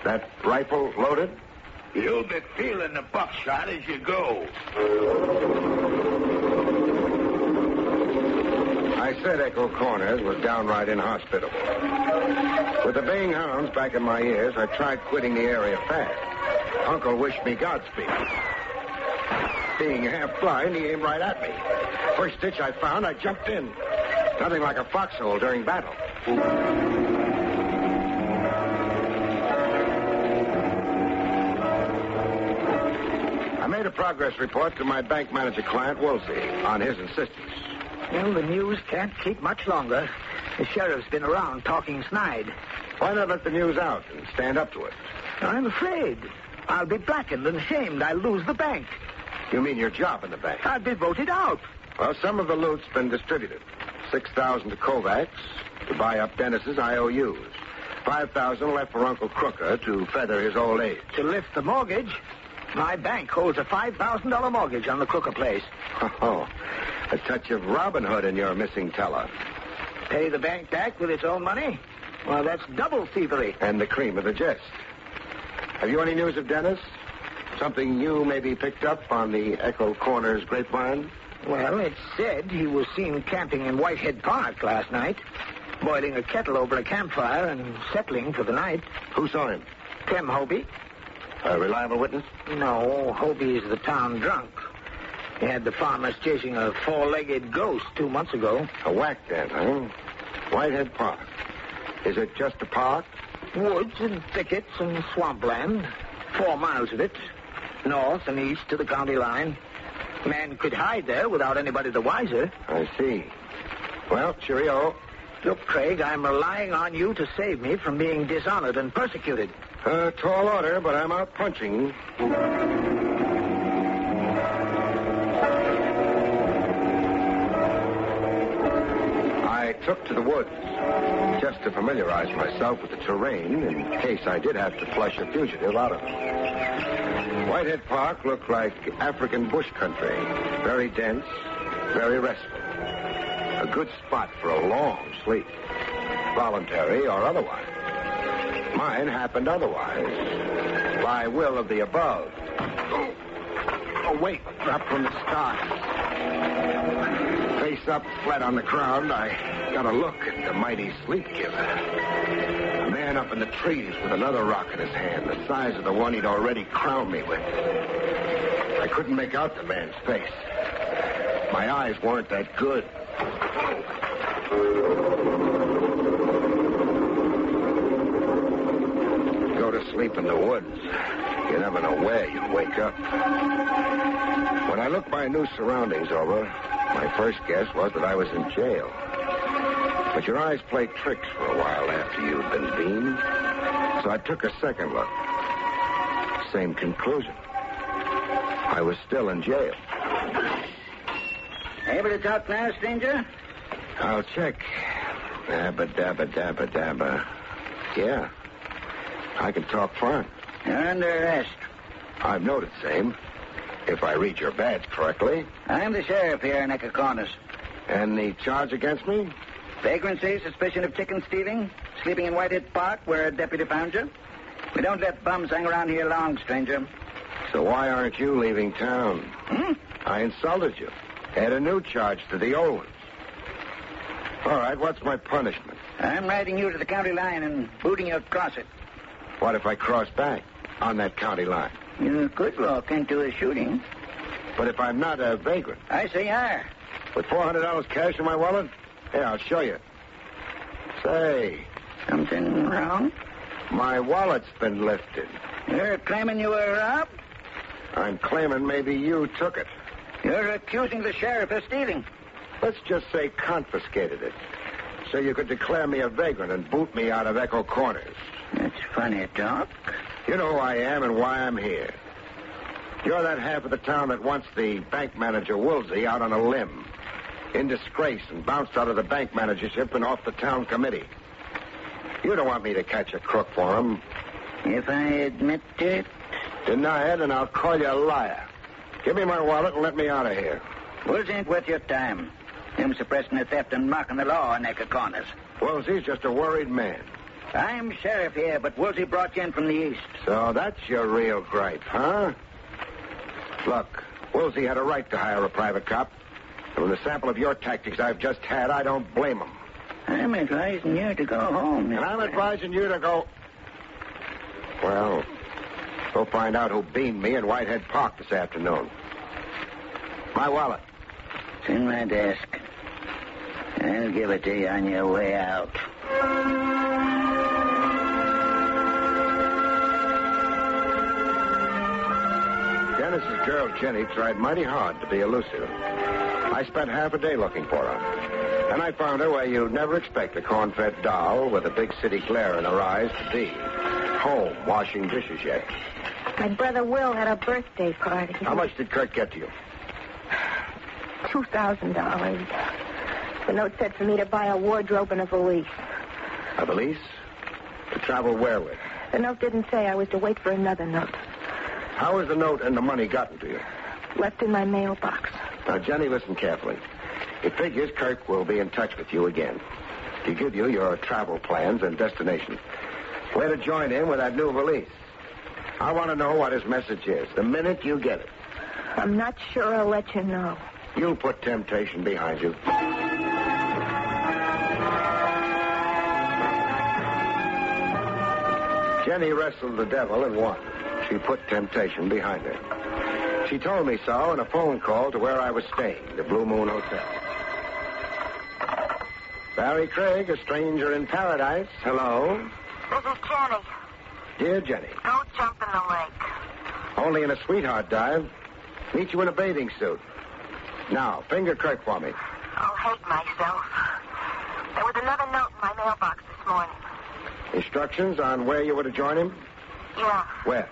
That rifle loaded? You'll be feeling the buckshot as you go. I said Echo Corners was downright inhospitable. With the baying hounds back in my ears, I tried quitting the area fast. Uncle wished me Godspeed. Being half blind, he aimed right at me. First stitch I found, I jumped in. Nothing like a foxhole during battle. I made a progress report to my bank manager client, Woolsey, on his insistence. Well, the news can't keep much longer. The sheriff's been around talking snide. Why not let the news out and stand up to it? I'm afraid. I'll be blackened and shamed. I'll lose the bank. You mean your job in the bank? I'll be voted out. Well, some of the loot's been distributed. 6,000 to Kovacs to buy up Dennis's IOUs. 5,000 left for Uncle Crooker to feather his old age. To lift the mortgage, my bank holds a $5,000 mortgage on the Crooker place. Oh, a touch of Robin Hood in your missing teller. Pay the bank back with its own money? Well, that's double thievery. And the cream of the jest. Have you any news of Dennis? Something new maybe picked up on the Echo Corners grapevine? Well, it's said he was seen camping in Whitehead Park last night, boiling a kettle over a campfire and settling for the night. Who saw him? Clem Hobie. A reliable witness? No, Hobie's the town drunk. He had the farmers chasing a four-legged ghost 2 months ago. A whack then, huh? Whitehead Park. Is it just a park? Woods and thickets and swampland. 4 miles of it. North and east to the county line. Man could hide there without anybody the wiser. I see. Well, cheerio. Look, Craig, I'm relying on you to save me from being dishonored and persecuted. Tall order, but I'm out punching. I took to the woods just to familiarize myself with the terrain in case I did have to flush a fugitive out of it. Whitehead Park looked like African bush country. Very dense, very restful. A good spot for a long sleep, voluntary or otherwise. Mine happened otherwise, by will of the above. A weight dropped from the sky. Face up, flat on the ground, I got a look at the mighty sleep giver. A man up in the trees with another rock in his hand, the size of the one he'd already crowned me with. I couldn't make out the man's face. My eyes weren't that good. Go to sleep in the woods. You never know where you'll wake up. When I looked my new surroundings over, my first guess was that I was in jail. But your eyes play tricks for a while after you've been beamed. So I took a second look. Same conclusion. I was still in jail. Able to talk now, stranger? I'll check. Dabba, dabba, dabba, dabba. Yeah. I can talk fine. You're under arrest. I've noted same. If I read your badge correctly. I'm the sheriff here in Corners. And the charge against me? Vagrancy, suspicion of chicken stealing, sleeping in Whitehead Park where a deputy found you. We don't let bums hang around here long, stranger. So why aren't you leaving town? I insulted you. Add a new charge to the old ones. All right, what's my punishment? I'm riding you to the county line and booting you across it. What if I cross back on that county line? You could walk into a shooting. But if I'm not a vagrant? I say you are. With $400 cash in my wallet? Here, I'll show you. Say. Something wrong? My wallet's been lifted. You're claiming you were robbed? I'm claiming maybe you took it. You're accusing the sheriff of stealing. Let's just say confiscated it. So you could declare me a vagrant and boot me out of Echo Corners. That's funny talk. You know who I am and why I'm here. You're that half of the town that wants the bank manager, Woolsey, out on a limb. In disgrace and bounced out of the bank managership and off the town committee. You don't want me to catch a crook for him. If I admit it? Deny it and I'll call you a liar. Give me my wallet and let me out of here. Woolsey ain't worth your time. Him suppressing the theft and mocking the law in Echo Corners. Woolsey's just a worried man. I'm sheriff here, but Woolsey brought you in from the east. So that's your real gripe, huh? Look, Woolsey had a right to hire a private cop. And with a sample of your tactics I've just had, I don't blame him. I'm advising you to go home. And I'm advising you to go... Well, go find out who beamed me in Whitehead Park this afternoon. My wallet. It's in my desk. I'll give it to you on your way out. Dennis's girl, Jenny, tried mighty hard to be elusive. I spent half a day looking for her. And I found her where you'd never expect a corn-fed doll with a big city glare in her eyes to be. Home, washing dishes yet. My brother Will had a birthday party. How much did Kurt get to you? $2,000. The note said for me to buy a wardrobe and a valise. A valise? To travel where with? The note didn't say. I was to wait for another note. How was the note and the money gotten to you? Left in my mailbox. Now, Jenny, listen carefully. It figures Kirk will be in touch with you again to give you your travel plans and destination. Where to join in with that new valise. I want to know what his message is the minute you get it. I'm not sure. I'll let you know. You'll put temptation behind you. Jenny wrestled the devil and won. She put temptation behind her. She told me so in a phone call to where I was staying, the Blue Moon Hotel. Barrie Craig, a stranger in paradise. Hello. This is Jenny. Dear Jenny. Go jump in the lake. Only in a sweetheart dive. Meet you in a bathing suit. Now, finger Kirk for me. I'll hate myself. There was another note in my mailbox this morning. Instructions on where you were to join him? Yeah. Where?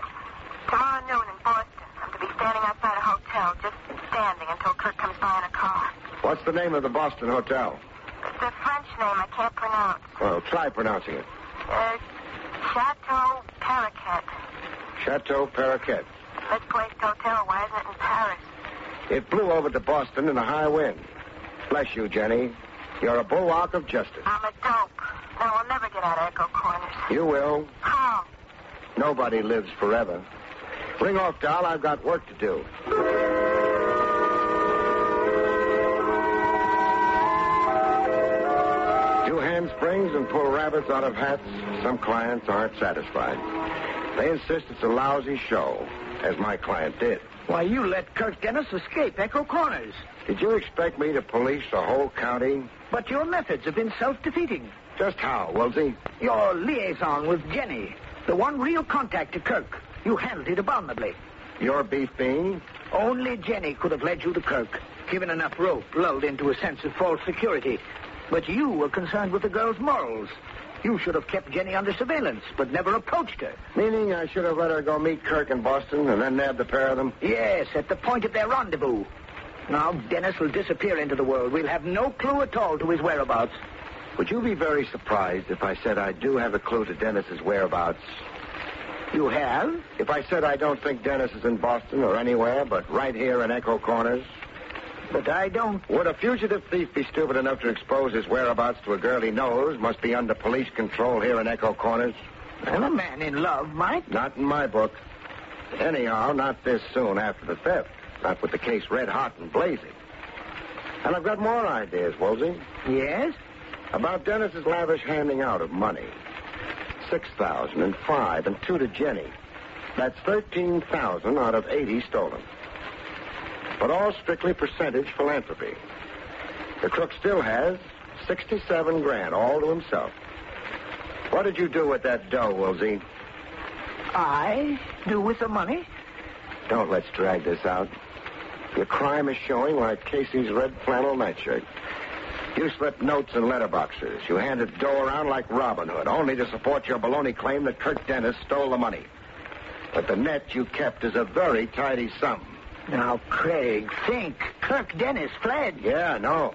Tomorrow noon in Boston. I'm to be standing outside a hotel, just standing until Kirk comes by in a car. What's the name of the Boston hotel? It's a French name I can't pronounce. Well, try pronouncing it. Chateau Paraquet. Chateau Paraquet. Misplaced hotel. Why isn't it in Paris? It blew over to Boston in a high wind. Bless you, Jenny. You're a bulwark of justice. I'm a dope. No, I'll never get out of Echo Corners. You will. How? Nobody lives forever. Ring off, doll. I've got work to do. Do handsprings and pull rabbits out of hats. Some clients aren't satisfied. They insist it's a lousy show, as my client did. Why, you let Kirk Dennis escape Echo Corners. Did you expect me to police the whole county? But your methods have been self-defeating. Just how, Woolsey? Your liaison with Jenny, the one real contact to Kirk. You handled it abominably. Your beef being? Only Jenny could have led you to Kirk, given enough rope, lulled into a sense of false security. But you were concerned with the girl's morals. You should have kept Jenny under surveillance, but never approached her. Meaning I should have let her go meet Kirk in Boston and then nab the pair of them? Yes, at the point of their rendezvous. Now Dennis will disappear into the world. We'll have no clue at all to his whereabouts. Would you be very surprised if I said I do have a clue to Dennis's whereabouts? You have? If I said I don't think Dennis is in Boston or anywhere but right here in Echo Corners? But I don't... Would a fugitive thief be stupid enough to expose his whereabouts to a girl he knows must be under police control here in Echo Corners? Well, a man in love might. Not in my book. Anyhow, not this soon after the theft. Not with the case red hot and blazing. And I've got more ideas, Woolsey. Yes? About Dennis's lavish handing out of money. $6,000 and $5,000 and $2,000 to Jenny. That's $13,000 out of $80,000 stolen. But all strictly percentage philanthropy. The crook still has $67,000 all to himself. What did you do with that dough, Woolsey? I do with the money? Don't let's drag this out. Your crime is showing like Casey's red flannel nightshirt. You slipped notes in letterboxes. You handed dough around like Robin Hood, only to support your baloney claim that Kirk Dennis stole the money. But the net you kept is a very tidy sum. Now, Craig, think. Kirk Dennis fled. Yeah, I know.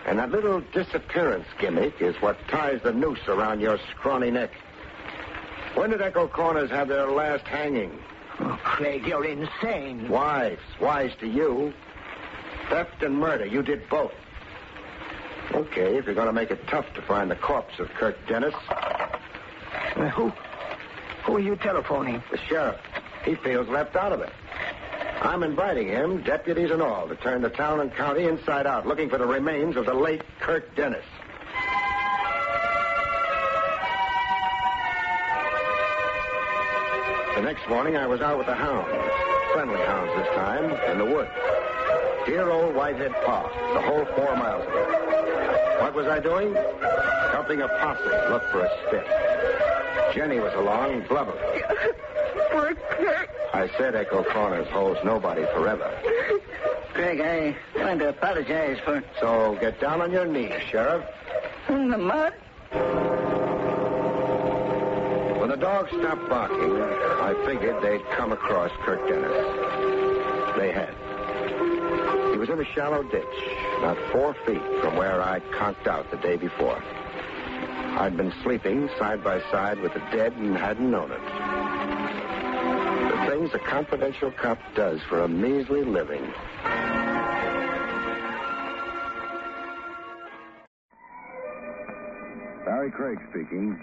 And that little disappearance gimmick is what ties the noose around your scrawny neck. When did Echo Corners have their last hanging? Oh, Craig, you're insane. Wise to you. Theft and murder, you did both. Okay, if you're going to make it tough to find the corpse of Kirk Dennis. Who are you telephoning? The sheriff. He feels left out of it. I'm inviting him, deputies and all, to turn the town and county inside out, looking for the remains of the late Kirk Dennis. The next morning, I was out with the hounds. Friendly hounds this time, in the woods. Dear old Whitehead Park, the whole 4 miles of it. What was I doing? Helping a posse look for a stick. Jenny was along, blubbering. Poor Kirk. I said Echo Corners holds nobody forever. Craig, I want to apologize for... So get down on your knees, Sheriff. In the mud? When the dogs stopped barking, I figured they'd come across Kirk Dennis. They had. He was in a shallow ditch, not 4 feet from where I'd conked out the day before. I'd been sleeping side by side with the dead and hadn't known it. The things a confidential cop does for a measly living. Barrie Craig speaking.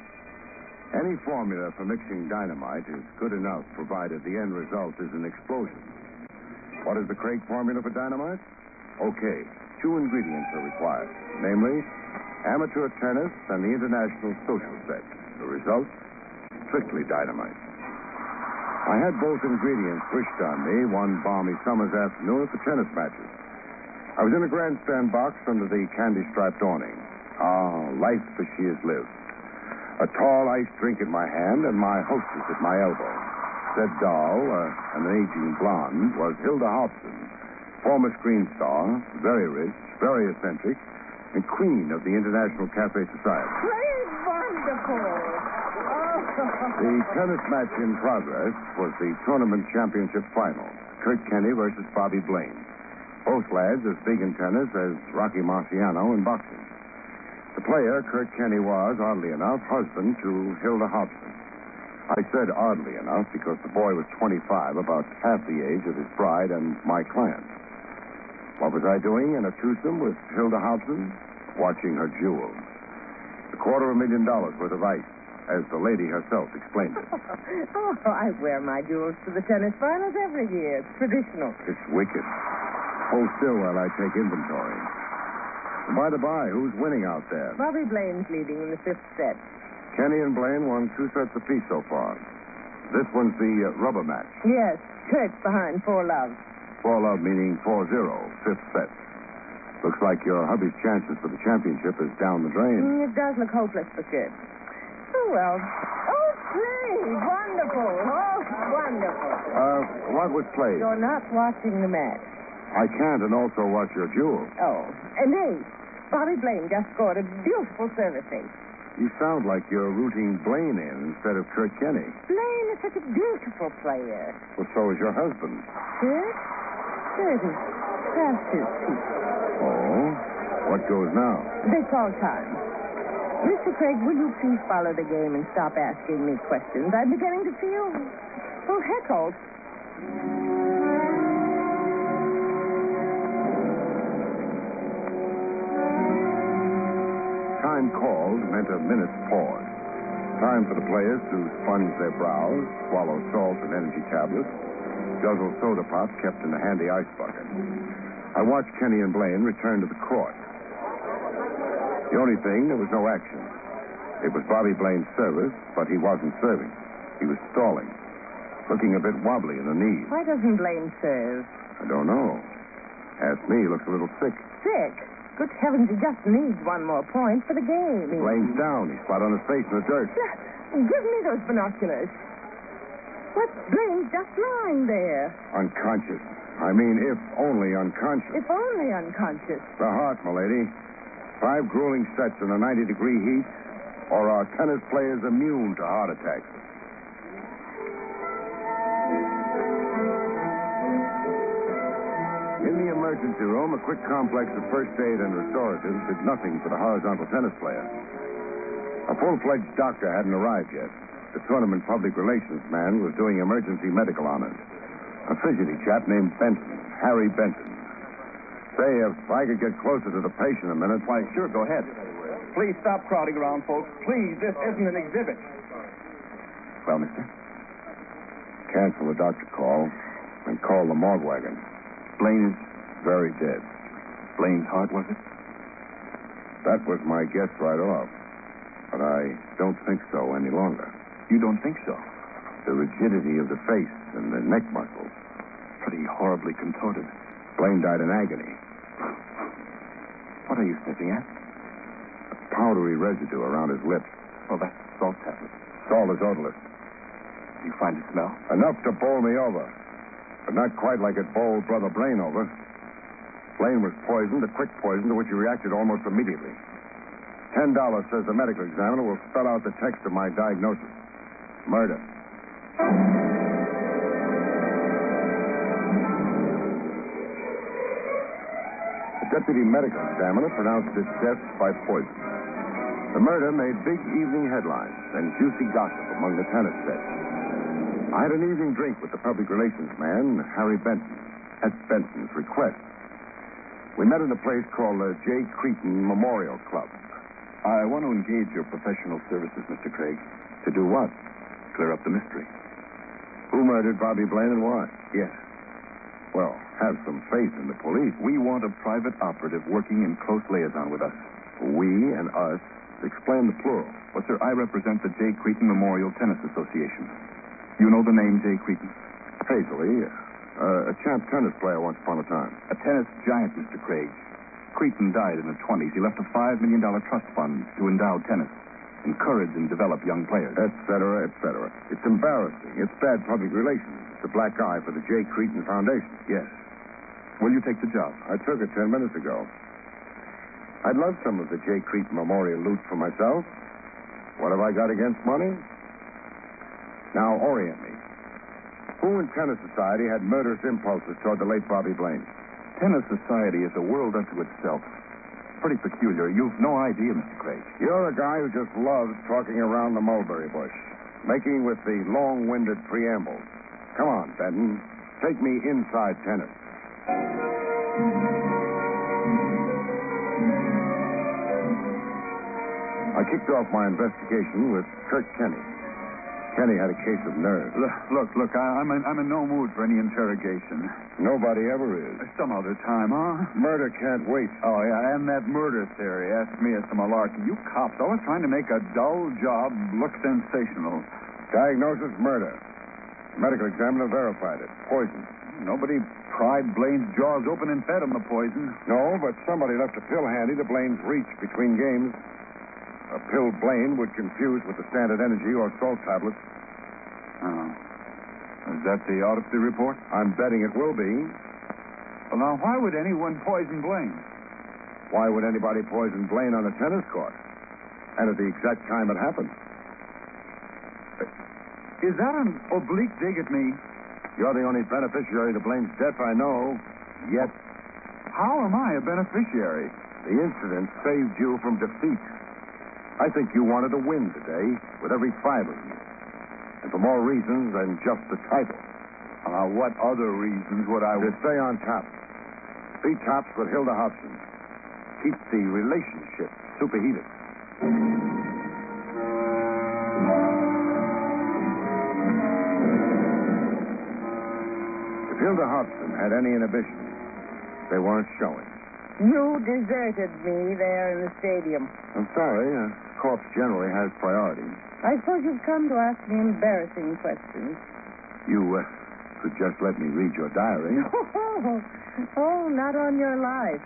Any formula for mixing dynamite is good enough, provided the end result is an explosion. What is the Craig formula for dynamite? Okay, 2 ingredients are required, namely, amateur tennis and the international social set. The result? Strictly dynamite. I had both ingredients wished on me one balmy summer's afternoon at the tennis matches. I was in a grandstand box under the candy-striped awning. Ah, life as she has lived. A tall iced drink in my hand and my hostess at my elbow. Said doll, an aging blonde, was Hilda Hobson, Former screen star, very rich, very eccentric, and queen of the International Cafe Society. Craig, wonderful. The tennis match in progress was the tournament championship final. Kurt Kenny versus Bobby Blaine. Both lads as big in tennis as Rocky Marciano in boxing. The player, Kurt Kenny, was, oddly enough, husband to Hilda Hobson. I said oddly enough because the boy was 25, about half the age of his bride and my client. What was I doing in a twosome with Hilda Hobson? Watching her jewels. $250,000 worth of ice, as the lady herself explained it. Oh, I wear my jewels to the tennis finals every year. It's traditional. It's wicked. Hold still while I take inventory. And by the by, who's winning out there? Bobby Blaine's leading in the fifth set. Kenny and Blaine won 2 sets apiece so far. This one's the rubber match. Yes, Kurt's behind 4-love. 4-love meaning 4-0, fifth set. Looks like your hubby's chances for the championship is down the drain. It does look hopeless for Kurt. Oh, well. Oh, played. Wonderful. Oh, wonderful. What was played? You're not watching the match. I can't and also watch your jewels. Oh, and ace. Bobby Blaine just scored a beautiful service ace. You sound like you're rooting Blaine in instead of Kurt Kenny. Blaine is such a beautiful player. Well, so is your husband. Kurt? Kurt is past his peak. Oh? What goes now? They call time. Mr. Craig, will you please follow the game and stop asking me questions? I'm beginning to feel, heckled. Time called meant a minute's pause. Time for the players to sponge their brows, swallow salt and energy tablets, guzzle soda pop kept in a handy ice bucket. I watched Kenny and Blaine return to the court. The only thing, there was no action. It was Bobby Blaine's service, but he wasn't serving. He was stalling, looking a bit wobbly in the knees. Why doesn't Blaine serve? I don't know. Ask me, he looks a little sick. Sick? Good heavens, he just needs one more point for the game. Blaine's down. He's flat on his face in the dirt. Give me those binoculars. What's Blaine just lying there? Unconscious. I mean, if only unconscious. If only unconscious. The heart, milady. 5 grueling sets in a 90-degree heat, or are tennis players immune to heart attacks? In the emergency room, a quick complex of first aid and restoratives did nothing for the horizontal tennis player. A full-fledged doctor hadn't arrived yet. The tournament public relations man was doing emergency medical honors. A fidgety chap named Benton, Harry Benton. Say, if I could get closer to the patient a minute. Why, sure, go ahead. Please stop crowding around, folks. Please, this isn't an exhibit. Well, mister? Cancel the doctor call and call the morgue wagon. Blaine is very dead. Blaine's heart, was it? That was my guess right off. But I don't think so any longer. You don't think so? The rigidity of the face and the neck muscles. Pretty horribly contorted. Blaine died in agony. What are you sniffing at? A powdery residue around his lips. Oh, that's salt tablet. Salt is odorless. You find it smell? Enough to bowl me over. But not quite like it bowled Brother Blaine over. Blaine was poisoned, a quick poison to which he reacted almost immediately. $10 says the medical examiner will spell out the text of my diagnosis. Murder. The deputy medical examiner pronounced his death by poison. The murder made big evening headlines and juicy gossip among the tennis sets. I had an evening drink with the public relations man, Harry Benton, at Benton's request. We met in a place called the J. Cretin Memorial Club. I want to engage your professional services, Mr. Craig. To do what? Clear up the mystery. Who murdered Bobby Blaine and why? Yes. Well, have some faith in the police. We want a private operative working in close liaison with us. We and us? Explain the plural. Well, sir, I represent the J. Cretin Memorial Tennis Association. You know the name J. Cretin? Hazily, a champ tennis player once upon a time. A tennis giant, Mr. Craig. Cretin died in the 20s. He left a $5 million trust fund to endow tennis, encourage and develop young players. Et cetera, et cetera. It's embarrassing. It's bad public relations. It's a black eye for the J. Cretin Foundation. Yes. Will you take the job? I took it 10 minutes ago. I'd love some of the J. Cretan Memorial loot for myself. What have I got against money? Now, orient me. Who in Tennis Society had murderous impulses toward the late Bobby Blaine? Tennis Society is a world unto itself. Pretty peculiar. You've no idea, Mr. Craig. You're a guy who just loves talking around the mulberry bush, making with the long-winded preamble. Come on, Benton. Take me inside tennis. I kicked off my investigation with Kurt Kenny. Kenny had a case of nerves. Look, I'm in no mood for any interrogation. Nobody ever is. Some other time, huh? Murder can't wait. Oh, yeah, and that murder theory. Ask me as to malarkey. You cops always trying to make a dull job look sensational. Diagnosis, murder. Medical examiner verified it. Poison. Nobody pried Blaine's jaws open and fed him the poison. No, but somebody left a pill handy to Blaine's reach between games. A pill Blaine would confuse with the standard energy or salt tablets. Oh. Is that the autopsy report? I'm betting it will be. Well, now, why would anyone poison Blaine? Why would anybody poison Blaine on a tennis court? And at the exact time it happened. Is that an oblique dig at me? You're the only beneficiary to Blaine's death I know. Yet. How am I a beneficiary? The incident saved you from defeat. I think you wanted to win today with every fiber in you. And for more reasons than just the title. What other reasons would I... To stay on top. Be tops with Hilda Hobson. Keep the relationship superheated. If Hilda Hobson had any inhibitions, they weren't showing. You deserted me there in the stadium. I'm sorry. A corpse generally has priorities. I suppose you've come to ask me embarrassing questions. You could just let me read your diary. Oh, not on your life.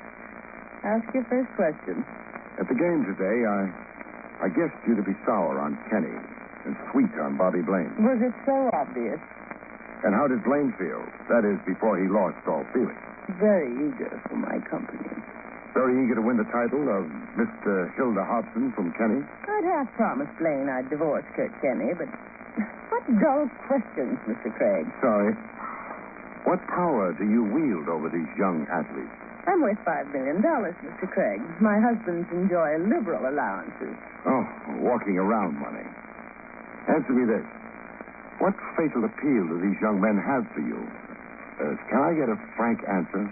Ask your first question. At the game today, I guessed you to be sour on Kenny and sweet on Bobby Blaine. Was it so obvious? And how did Blaine feel? That is, before he lost all feeling. Very eager for my company. Very eager to win the title of Mr. Hilda Hobson from Kenny? I'd half promised Blaine I'd divorce Kurt Kenny, but what dull questions, Mr. Craig. Sorry. What power do you wield over these young athletes? I'm worth $5 million, Mr. Craig. My husbands enjoy liberal allowances. Oh, walking around money. Answer me this. What fatal appeal do these young men have for you? Can I get a frank answer?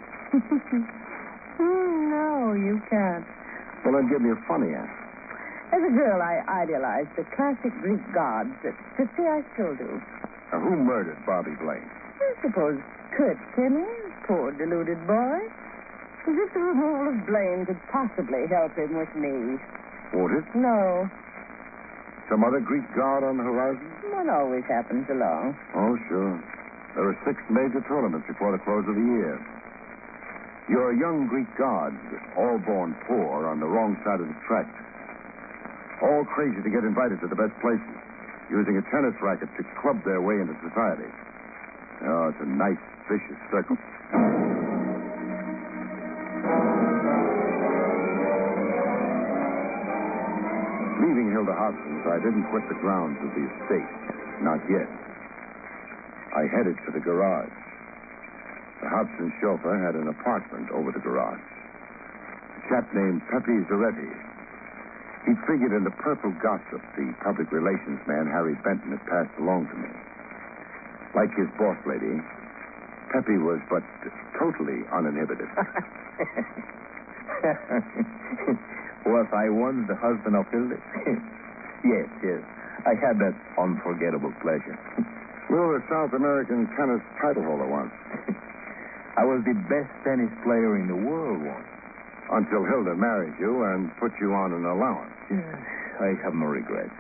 No, you can't. Well, then give me a funny answer. As a girl, I idolized the classic Greek gods. To say I still do. Now, who murdered Bobby Blaine? I suppose Kurt Kenny, poor deluded boy. As if the removal of Blaine could possibly help him with me. Would it? No. Some other Greek god on the horizon? One always happens along. Oh, sure. There are 6 major tournaments before the close of the year. Your young Greek gods, all born poor on the wrong side of the track. All crazy to get invited to the best places, using a tennis racket to club their way into society. Oh, it's a nice, vicious circle. Leaving Hilda Hobson's, I didn't quit the grounds of the estate. Not yet. I headed for the garage. The Hobson chauffeur had an apartment over the garage. A chap named Pepe Zaretti. He'd figured in the purple gossip the public relations man Harry Benton had passed along to me. Like his boss lady, Pepe was but totally uninhibited. Was I once the husband of Hilda? Yes. I had that unforgettable pleasure. You were a South American tennis title holder once. I was the best tennis player in the world once. Until Hilda married you and put you on an allowance. Yes, I have no regrets.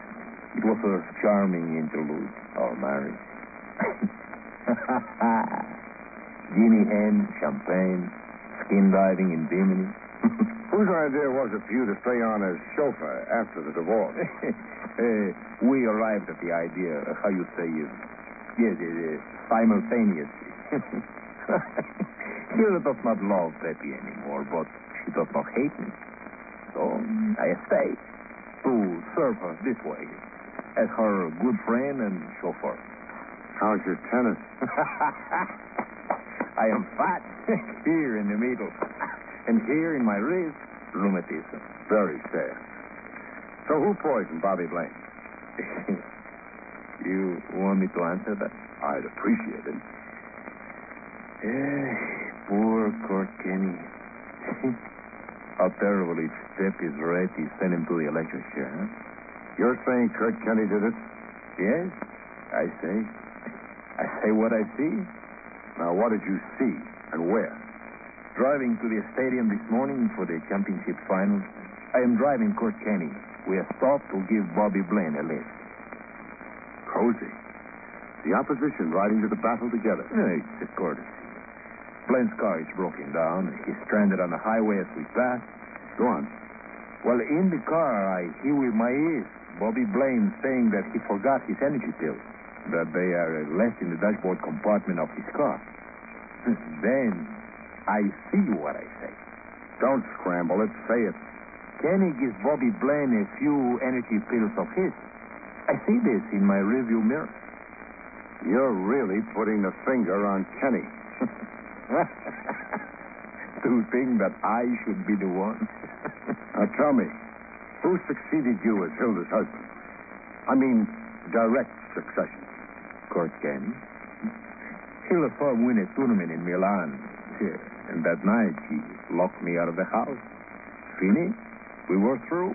It was a charming interlude, our marriage. Guinea hen, champagne, skin diving in Bimini. Whose idea was it for you to stay on as chauffeur after the divorce? We arrived at the idea, how you say it. Yes, simultaneously. She does not love Pepe anymore, but she does not hate me. So I stay to serve her this way as her good friend and chauffeur. How's your tennis? I am fat here in the middle, and here in my wrist, rheumatism. Very sad. So who poisoned Bobby Blaine? You want me to answer that? I'd appreciate it. Poor Kurt Kenny. How terrible each step is right. He sent him to the electric chair, huh? You're saying Kurt Kenny did it? Yes, I say. I say what I see. Now, what did you see and where? Driving to the stadium this morning for the championship finals, I am driving Kurt Kenny. We have stopped to give Bobby Blaine a lift. Cozy. The opposition riding to the battle together. It's a courtesy. Blaine's car is broken down. He's stranded on the highway as we pass. Go on. Well, in the car, I hear with my ears Bobby Blaine saying that he forgot his energy pills, that they are left in the dashboard compartment of his car. Then I see what I say. Don't scramble it. Say it. Kenny gives Bobby Blaine a few energy pills of his. I see this in my rearview mirror. You're really putting the finger on Kenny. To think that I should be the one. Now tell me, who succeeded you as Hilda's husband? I mean, direct succession. Kurt Kenny. Hilda saw him win a tournament in Milan. And that night, he locked me out of the house. Finished. We were through.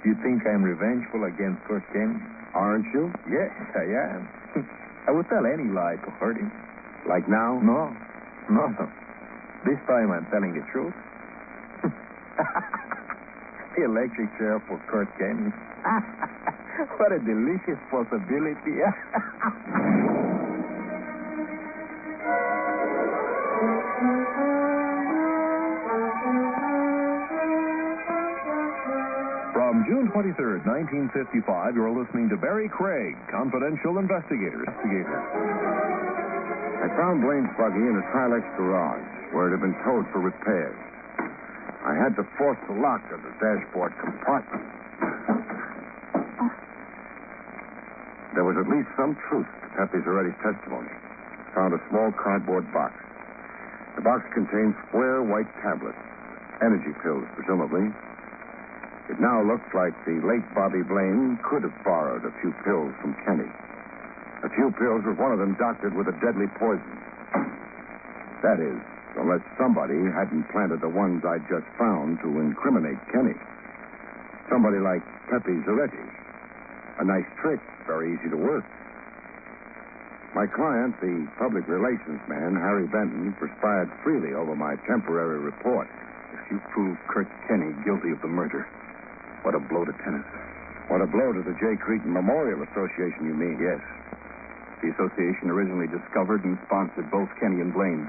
You think I'm revengeful against Kurt Kenny? Aren't you? Yes, I am. I would tell any lie to hurt him. Like now? No. This time I'm telling the truth. The electric chair for Kurt Kenny. What a delicious possibility. From June 23rd, 1955, you're listening to Barrie Craig, Confidential Investigator. I found Blaine's buggy in his Hilux garage, where it had been towed for repairs. I had to force the lock of the dashboard compartment. There was at least some truth to Pepe Zaretti's testimony. Found a small cardboard box. The box contained square white tablets, energy pills, presumably. It now looks like the late Bobby Blaine could have borrowed a few pills from Kenny. A few pills with one of them doctored with a deadly poison. That is, unless somebody hadn't planted the ones I just found to incriminate Kenny. Somebody like Pepe Zaretti. A nice trick, very easy to work. My client, the public relations man, Harry Benton, perspired freely over my temporary report. If you prove Kurt Kenny guilty of the murder, what a blow to tennis. What a blow to the J. Cretan Memorial Association, you mean? Yes. The association originally discovered and sponsored both Kenny and Blaine.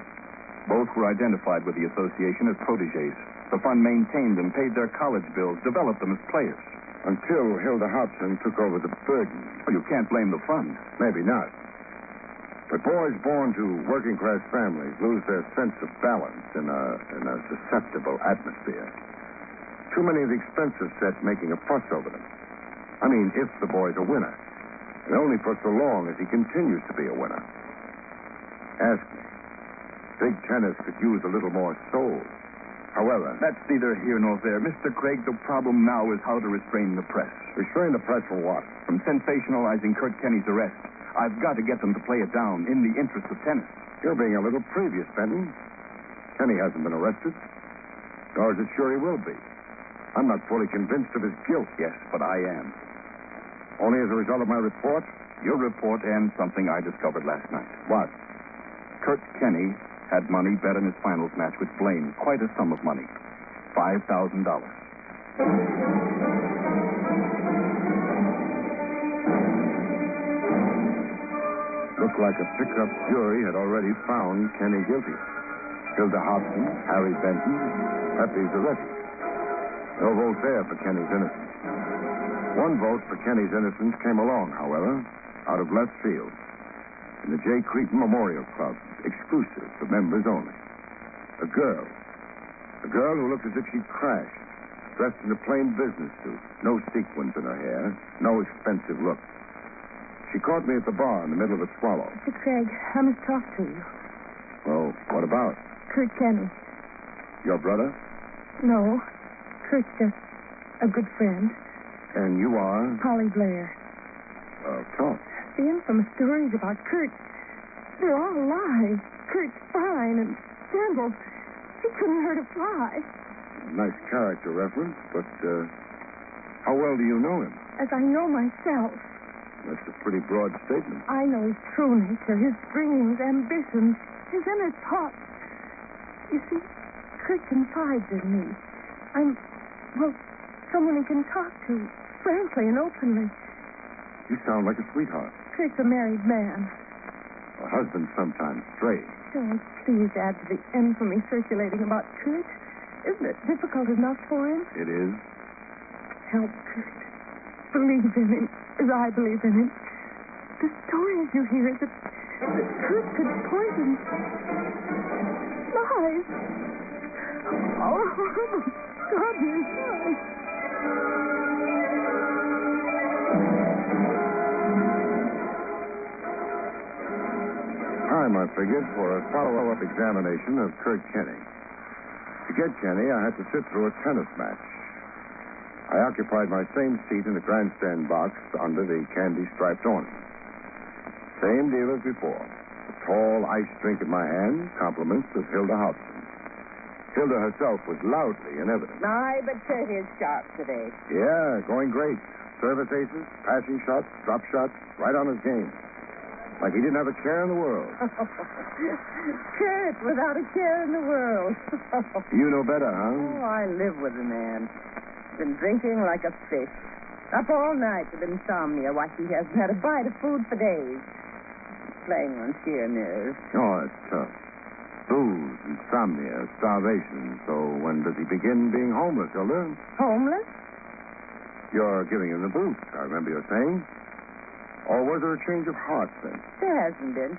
Both were identified with the association as protégés. The fund maintained and paid their college bills, developed them as players. Until Hilda Hobson took over the burden. Well, you can't blame the fund. Maybe not. But boys born to working-class families lose their sense of balance in a susceptible atmosphere. Too many of the expensive set making a fuss over them. I mean, if the boy's a winner. And only for so long as he continues to be a winner. Ask me. Big tennis could use a little more soul. However... That's neither here nor there. Mr. Craig, the problem now is how to restrain the press. Restrain the press from what? From sensationalizing Kurt Kenny's arrest. I've got to get them to play it down in the interest of tennis. You're being a little previous, Benton. Kenny hasn't been arrested. Nor is it sure he will be. I'm not fully convinced of his guilt. Yes, but I am. Only as a result of my report? Your report and something I discovered last night. What? Kurt Kenny had money bet in his finals match with Blaine. Quite a sum of money. $5,000. Looked like a pickup jury had already found Kenny guilty. Hilda Hobson, Harry Benton, Pepe Zaretti. No vote there for Kenny's innocence. One vote for Kenny's innocence came along, however, out of left field. in the J. Cretan Memorial Club, exclusive for members only. A girl who looked as if she'd crashed, dressed in a plain business suit, no sequins in her hair, no expensive look. She caught me at the bar in the middle of a swallow. Mr. Craig, I must talk to you. Well, what about? Kurt Kenny. Your brother? No, Kurt's just a good friend. And you are? Polly Blair. Talk. The infamous stories about Kurt, they're all lies. Kurt's fine and gentle. He couldn't hurt a fly. Nice character reference, but how well do you know him? As I know myself. That's a pretty broad statement. I know his true nature, his dreams, ambitions, his inner thoughts. You see, Kurt confides in me. I'm someone he can talk to, frankly and openly. You sound like a sweetheart. Kurt's a married man. A husband sometimes strays. Don't please add to the infamy circulating about Kurt. Isn't it difficult enough for him? It is. Help Kurt. Believe in him as I believe in him. The stories you hear that Kurt could poison. Lies. Oh, God, you're lies. Time, I figured, for a follow-up examination of Kurt Kenny. To get Kenny, I had to sit through a tennis match. I occupied my same seat in the grandstand box under the candy-striped awning. Same deal as before. A tall ice drink in my hand, compliments of Hilda Hobson. Hilda herself was loudly in evidence. My, but Kurt is sharp today. Yeah, going great. Service aces, passing shots, drop shots, right on his game. Like he didn't have a care in the world. Kurt, without a care in the world. You know better, huh? Oh, I live with the man. Been drinking like a fish. Up all night with insomnia. Why, he hasn't had a bite of food for days. Playing on sheer nerves. Oh, it's tough. Booze, insomnia, starvation. So when does he begin being homeless, Hilda? Homeless? You're giving him the boot, I remember you saying. Or was there a change of heart then? There hasn't been.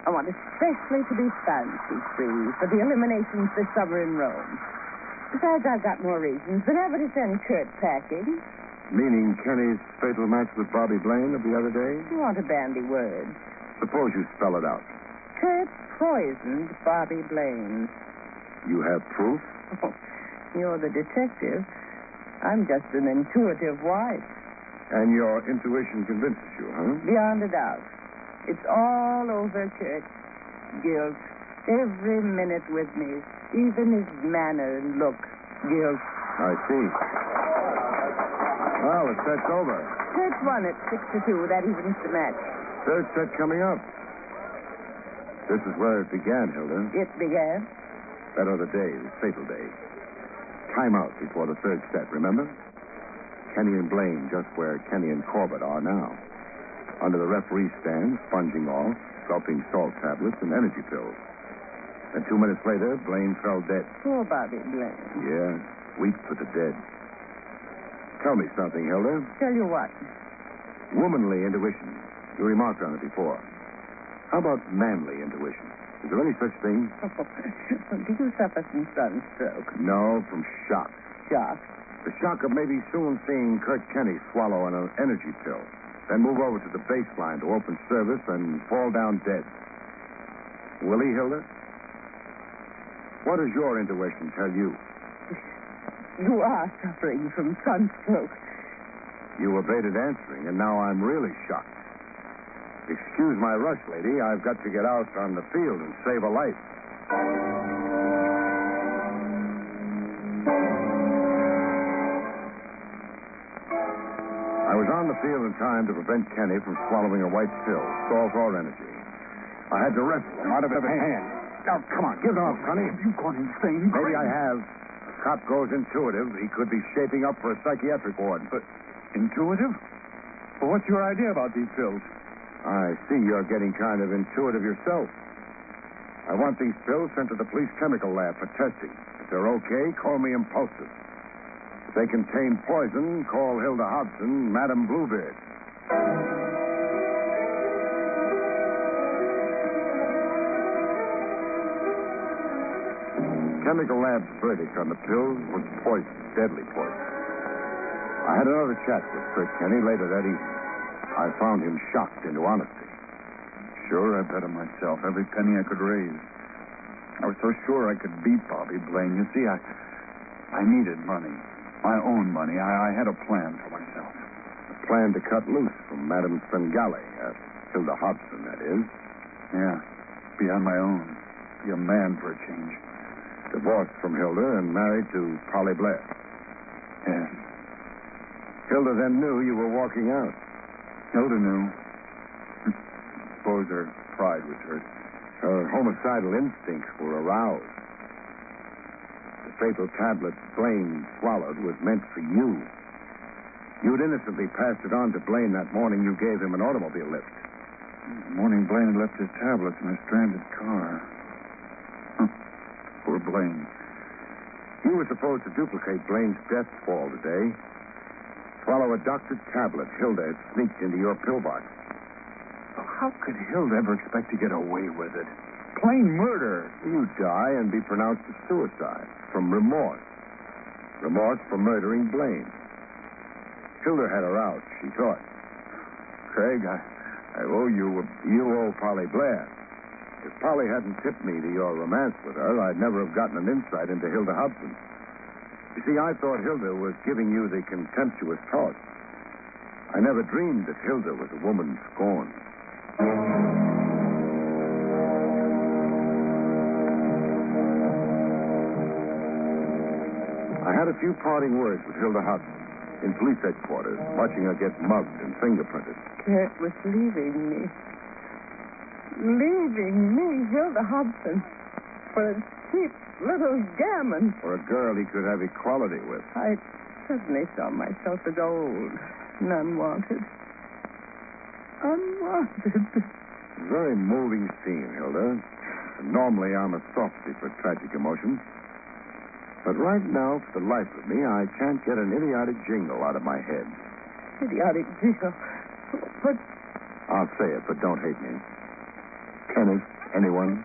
I want especially to be fancy-free for the eliminations this summer in Rome. Besides, I've got more reasons than ever to send Kurt packing. Meaning Kenny's fatal match with Bobby Blaine of the other day? You want a bandy word. Suppose you spell it out. Kurt poisoned Bobby Blaine. You have proof? Oh, you're the detective. I'm just an intuitive wife. And your intuition convinces you, huh? Beyond a doubt. It's all over, Kurt. Guilt. Every minute with me. Even his manner and look. Guilt. I see. Well, the set's over. Kurt won at 6-2. That evens the match. Third set coming up. This is where it began, Hilda. It began? That other day, the fatal day. Time out before the third set, remember? Kenny and Blaine just where Kenny and Corbett are now. Under the referee stand, sponging off, gulping salt tablets and energy pills. And 2 minutes later, Blaine fell dead. Poor Bobby Blaine. Yeah, weep for the dead. Tell me something, Hilda. Tell you what? Womanly intuition. You remarked on it before. How about manly intuition? Is there any such thing? Do you suffer from sunstroke? No, from shock. Shock? The shock of maybe soon seeing Kurt Kenny swallow an energy pill, then move over to the baseline to open service and fall down dead. Will he, Hilda? What does your intuition tell you? You are suffering from sunstroke. You evaded answering, and now I'm really shocked. Excuse my rush, lady. I've got to get out on the field and save a life. I was on the field in time to prevent Kenny from swallowing a white pill, salt or energy. I had to wrestle him out of his hand. Now, come on, give him up, Sonny. Have you gone insane? Maybe I have. A cop goes intuitive. He could be shaping up for a psychiatric ward. But intuitive? Well, what's your idea about these pills? I see you're getting kind of intuitive yourself. I want these pills sent to the police chemical lab for testing. If they're okay, call me impulsive. If they contain poison, call Hilda Hobson, Madam Bluebeard. chemical lab's verdict on the pills was poison, deadly poison. I had another chat with Kurt Kenny later that evening. I found him shocked into honesty. Sure, I bet on myself every penny I could raise. I was so sure I could beat Bobby Blaine. You see, I needed money. My own money. I had a plan for myself. A plan to cut loose from Madame Svengali, Hilda Hobson, that is. Yeah, be on my own. Be a man for a change. Divorced from Hilda and married to Polly Blair. Yes. Hilda then knew you were walking out. Hilda knew. Suppose her pride was hurt. Her homicidal instincts were aroused. The fatal tablet Blaine swallowed was meant for you. You'd innocently passed it on to Blaine that morning you gave him an automobile lift. The morning Blaine had left his tablets in a stranded car. Poor Blaine. You were supposed to duplicate Blaine's death fall today. Swallow a doctored tablet Hilda had sneaked into your pillbox. How could Hilda ever expect to get away with it? Plain murder. You'd die and be pronounced a suicide from remorse. Remorse for murdering Blaine. Hilda had her out, she thought. Craig, I owe you. You owe Polly Blair. If Polly hadn't tipped me to your romance with her, I'd never have gotten an insight into Hilda Hobson. You see, I thought Hilda was giving you the contemptuous toss. I never dreamed that Hilda was a woman scorned. I had a few parting words with Hilda Hobson in police headquarters, watching her get mugged and fingerprinted. Kurt was leaving me. Leaving me, Hilda Hobson, for a cheap little gammon. For a girl he could have equality with. I suddenly saw myself as old and unwanted. Unwanted. Very moving scene, Hilda. Normally, I'm a softy for tragic emotions. But right now, for the life of me, I can't get an idiotic jingle out of my head. Idiotic jingle? But... I'll say it, but don't hate me. Kenneth, anyone?